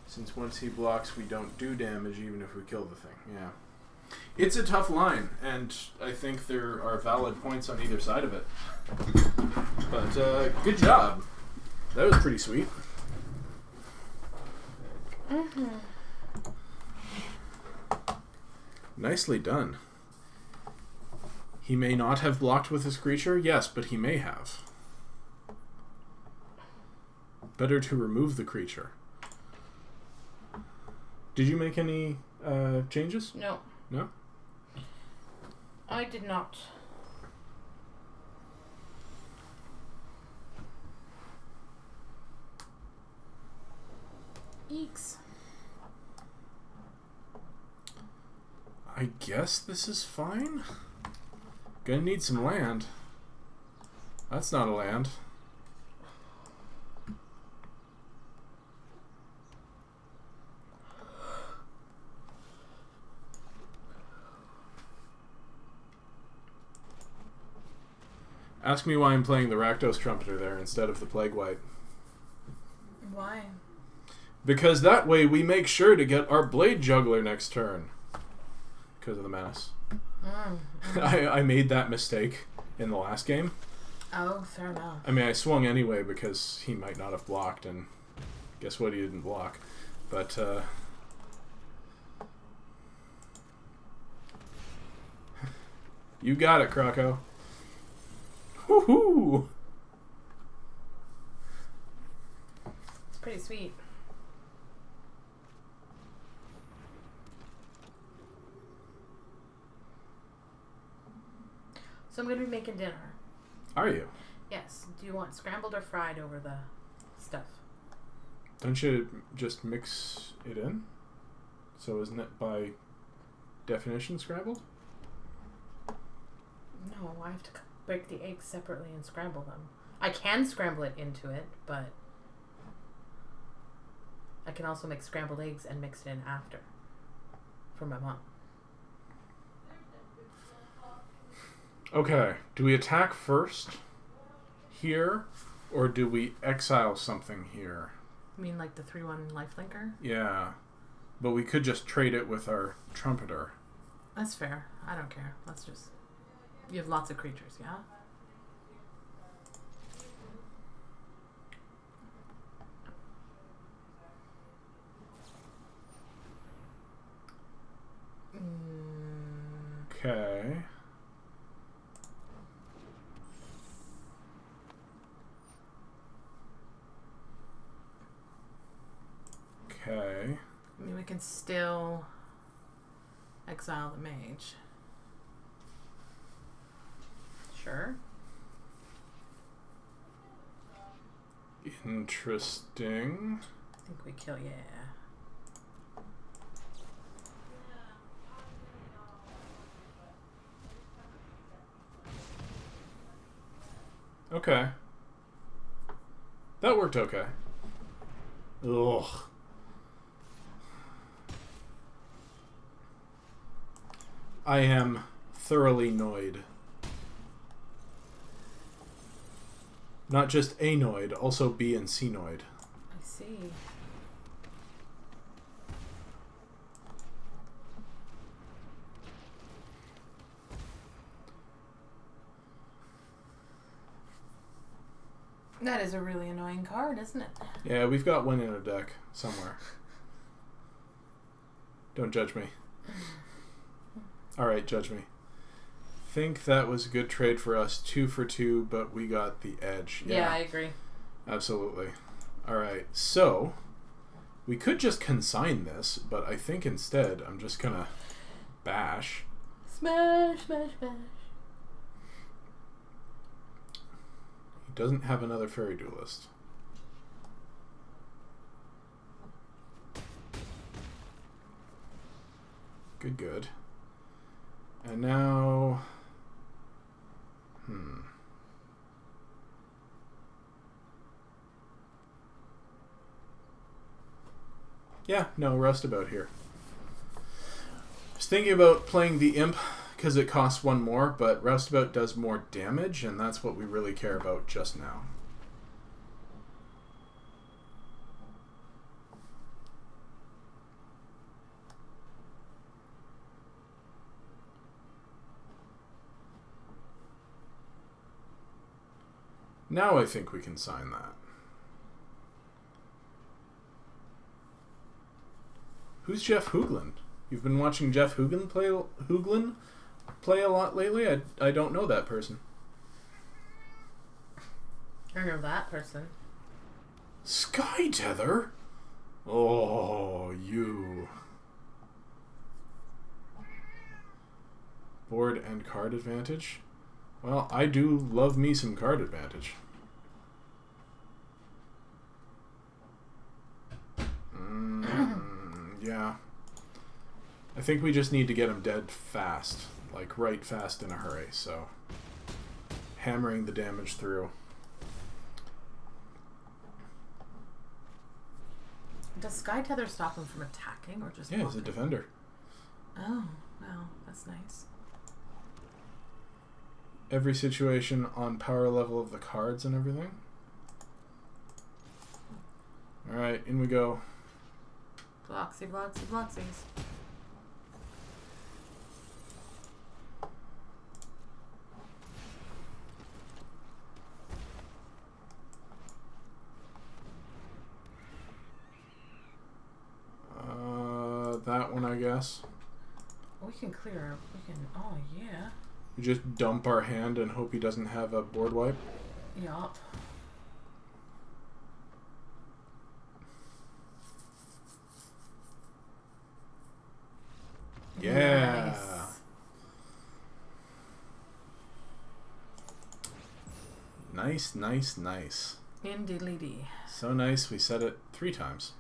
Since once he blocks, we don't do damage even if we kill the thing. Yeah. It's a tough line, and I think there are valid points on either side of it. But good job. That was pretty sweet. Mm-hmm. Nicely done. He may not have blocked with his creature, yes, but he may have. Better to remove the creature. Did you make any changes? No. No? I did not. Eeks. I guess this is fine. Gonna need some land. That's not a land. Ask me why I'm playing the Rakdos Trumpeter there instead of the Plague White. Why? Because that way we make sure to get our Blade Juggler next turn. Because of the Menace. I made that mistake in the last game. Oh, fair enough. I mean, I swung anyway because he might not have blocked, and guess what? He didn't block. But, you got it, Croco. Woohoo! It's pretty sweet. So I'm going to be making dinner. Are you? Yes. Do you want scrambled or fried over the stuff? Don't you just mix it in? So isn't it by definition scrambled? No, I have to break the eggs separately and scramble them. I can scramble it into it, but I can also make scrambled eggs and mix it in after for my mom. Okay, do we attack first here, or do we exile something here? You mean like the 3/1 lifelinker? Yeah, but we could just trade it with our trumpeter. That's fair. I don't care. Let's just... You have lots of creatures, yeah? Okay. Okay. I mean, we can still exile the mage. Sure. Interesting. I think we kill, yeah. Okay. That worked okay. Ugh. I am thoroughly annoyed. Not just anoid, also B and C-noid. I see. That is a really annoying card, isn't it? Yeah, we've got one in a deck somewhere. Don't judge me. Alright, judge me. Think that was a good trade for us. 2 for 2, but we got the edge. Yeah, I agree. Absolutely. Alright, so we could just consign this, but I think instead I'm just gonna bash. Smash, smash, smash. He doesn't have another fairy duelist. Good, good. And now... Yeah, no, roustabout here. I was thinking about playing the imp because it costs 1 more, but roustabout does more damage, and that's what we really care about just now. Now I think we can sign that. Who's Jeff Hoogland? You've been watching Jeff Hoogland play a lot lately? I don't know that person. I know that person. Sky Tether? Oh, you. Board and card advantage? Well, I do love me some card advantage. Yeah. I think we just need to get him dead fast. Like, right fast in a hurry, so... Hammering the damage through. Does Sky Tether stop him from attacking or just Yeah, he's a blocking? defender. Oh, wow. That's nice. Every situation on power level of the cards and everything. Alright, in we go. Bloxy, bloxy, bloxies. That one, I guess. We can clear. We can. Oh yeah. We just dump our hand and hope he doesn't have a board wipe. Yup. Yeah. Nice, nice, nice. Indeed. So nice, we said it 3 times.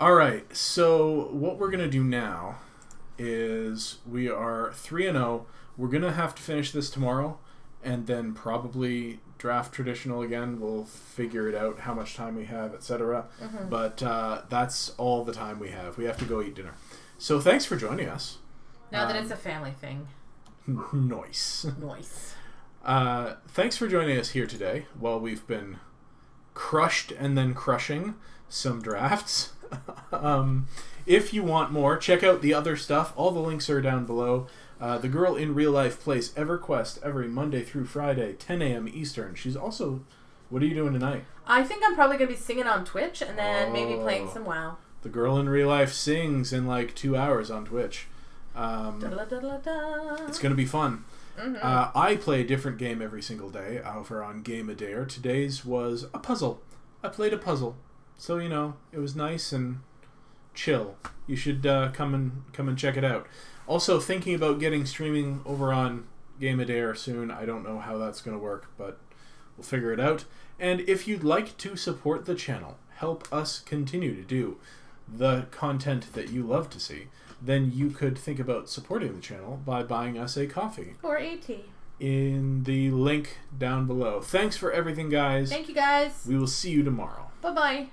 Alright, so what we're going to do now is we are 3-0. We're going to have to finish this tomorrow and then probably draft traditional again. We'll figure it out, how much time we have, etc. Mm-hmm. But that's all the time we have. We have to go eat dinner. So thanks for joining us. Now that it's a family thing. Nice. Nice. Thanks for joining us here today while we've been crushed and then crushing some drafts. If you want more, check out the other stuff. All the links are down below. The Girl in Real Life plays EverQuest every Monday through Friday, 10 a.m. Eastern. She's also... What are you doing tonight? I think I'm probably going to be singing on Twitch and then maybe playing some WoW. The Girl in Real Life sings in like 2 hours on Twitch. Da-da-da-da-da. It's going to be fun. Mm-hmm. I play a different game every single day over on Game a Dare. Today's was a puzzle. I played a puzzle. So, you know, it was nice and chill. You should come and check it out. Also, thinking about getting streaming over on Game a Dare soon. I don't know how that's going to work, but we'll figure it out. And if you'd like to support the channel, help us continue to do the content that you love to see, then you could think about supporting the channel by buying us a coffee. Or AT. In the link down below. Thanks for everything, guys. Thank you, guys. We will see you tomorrow. Bye-bye.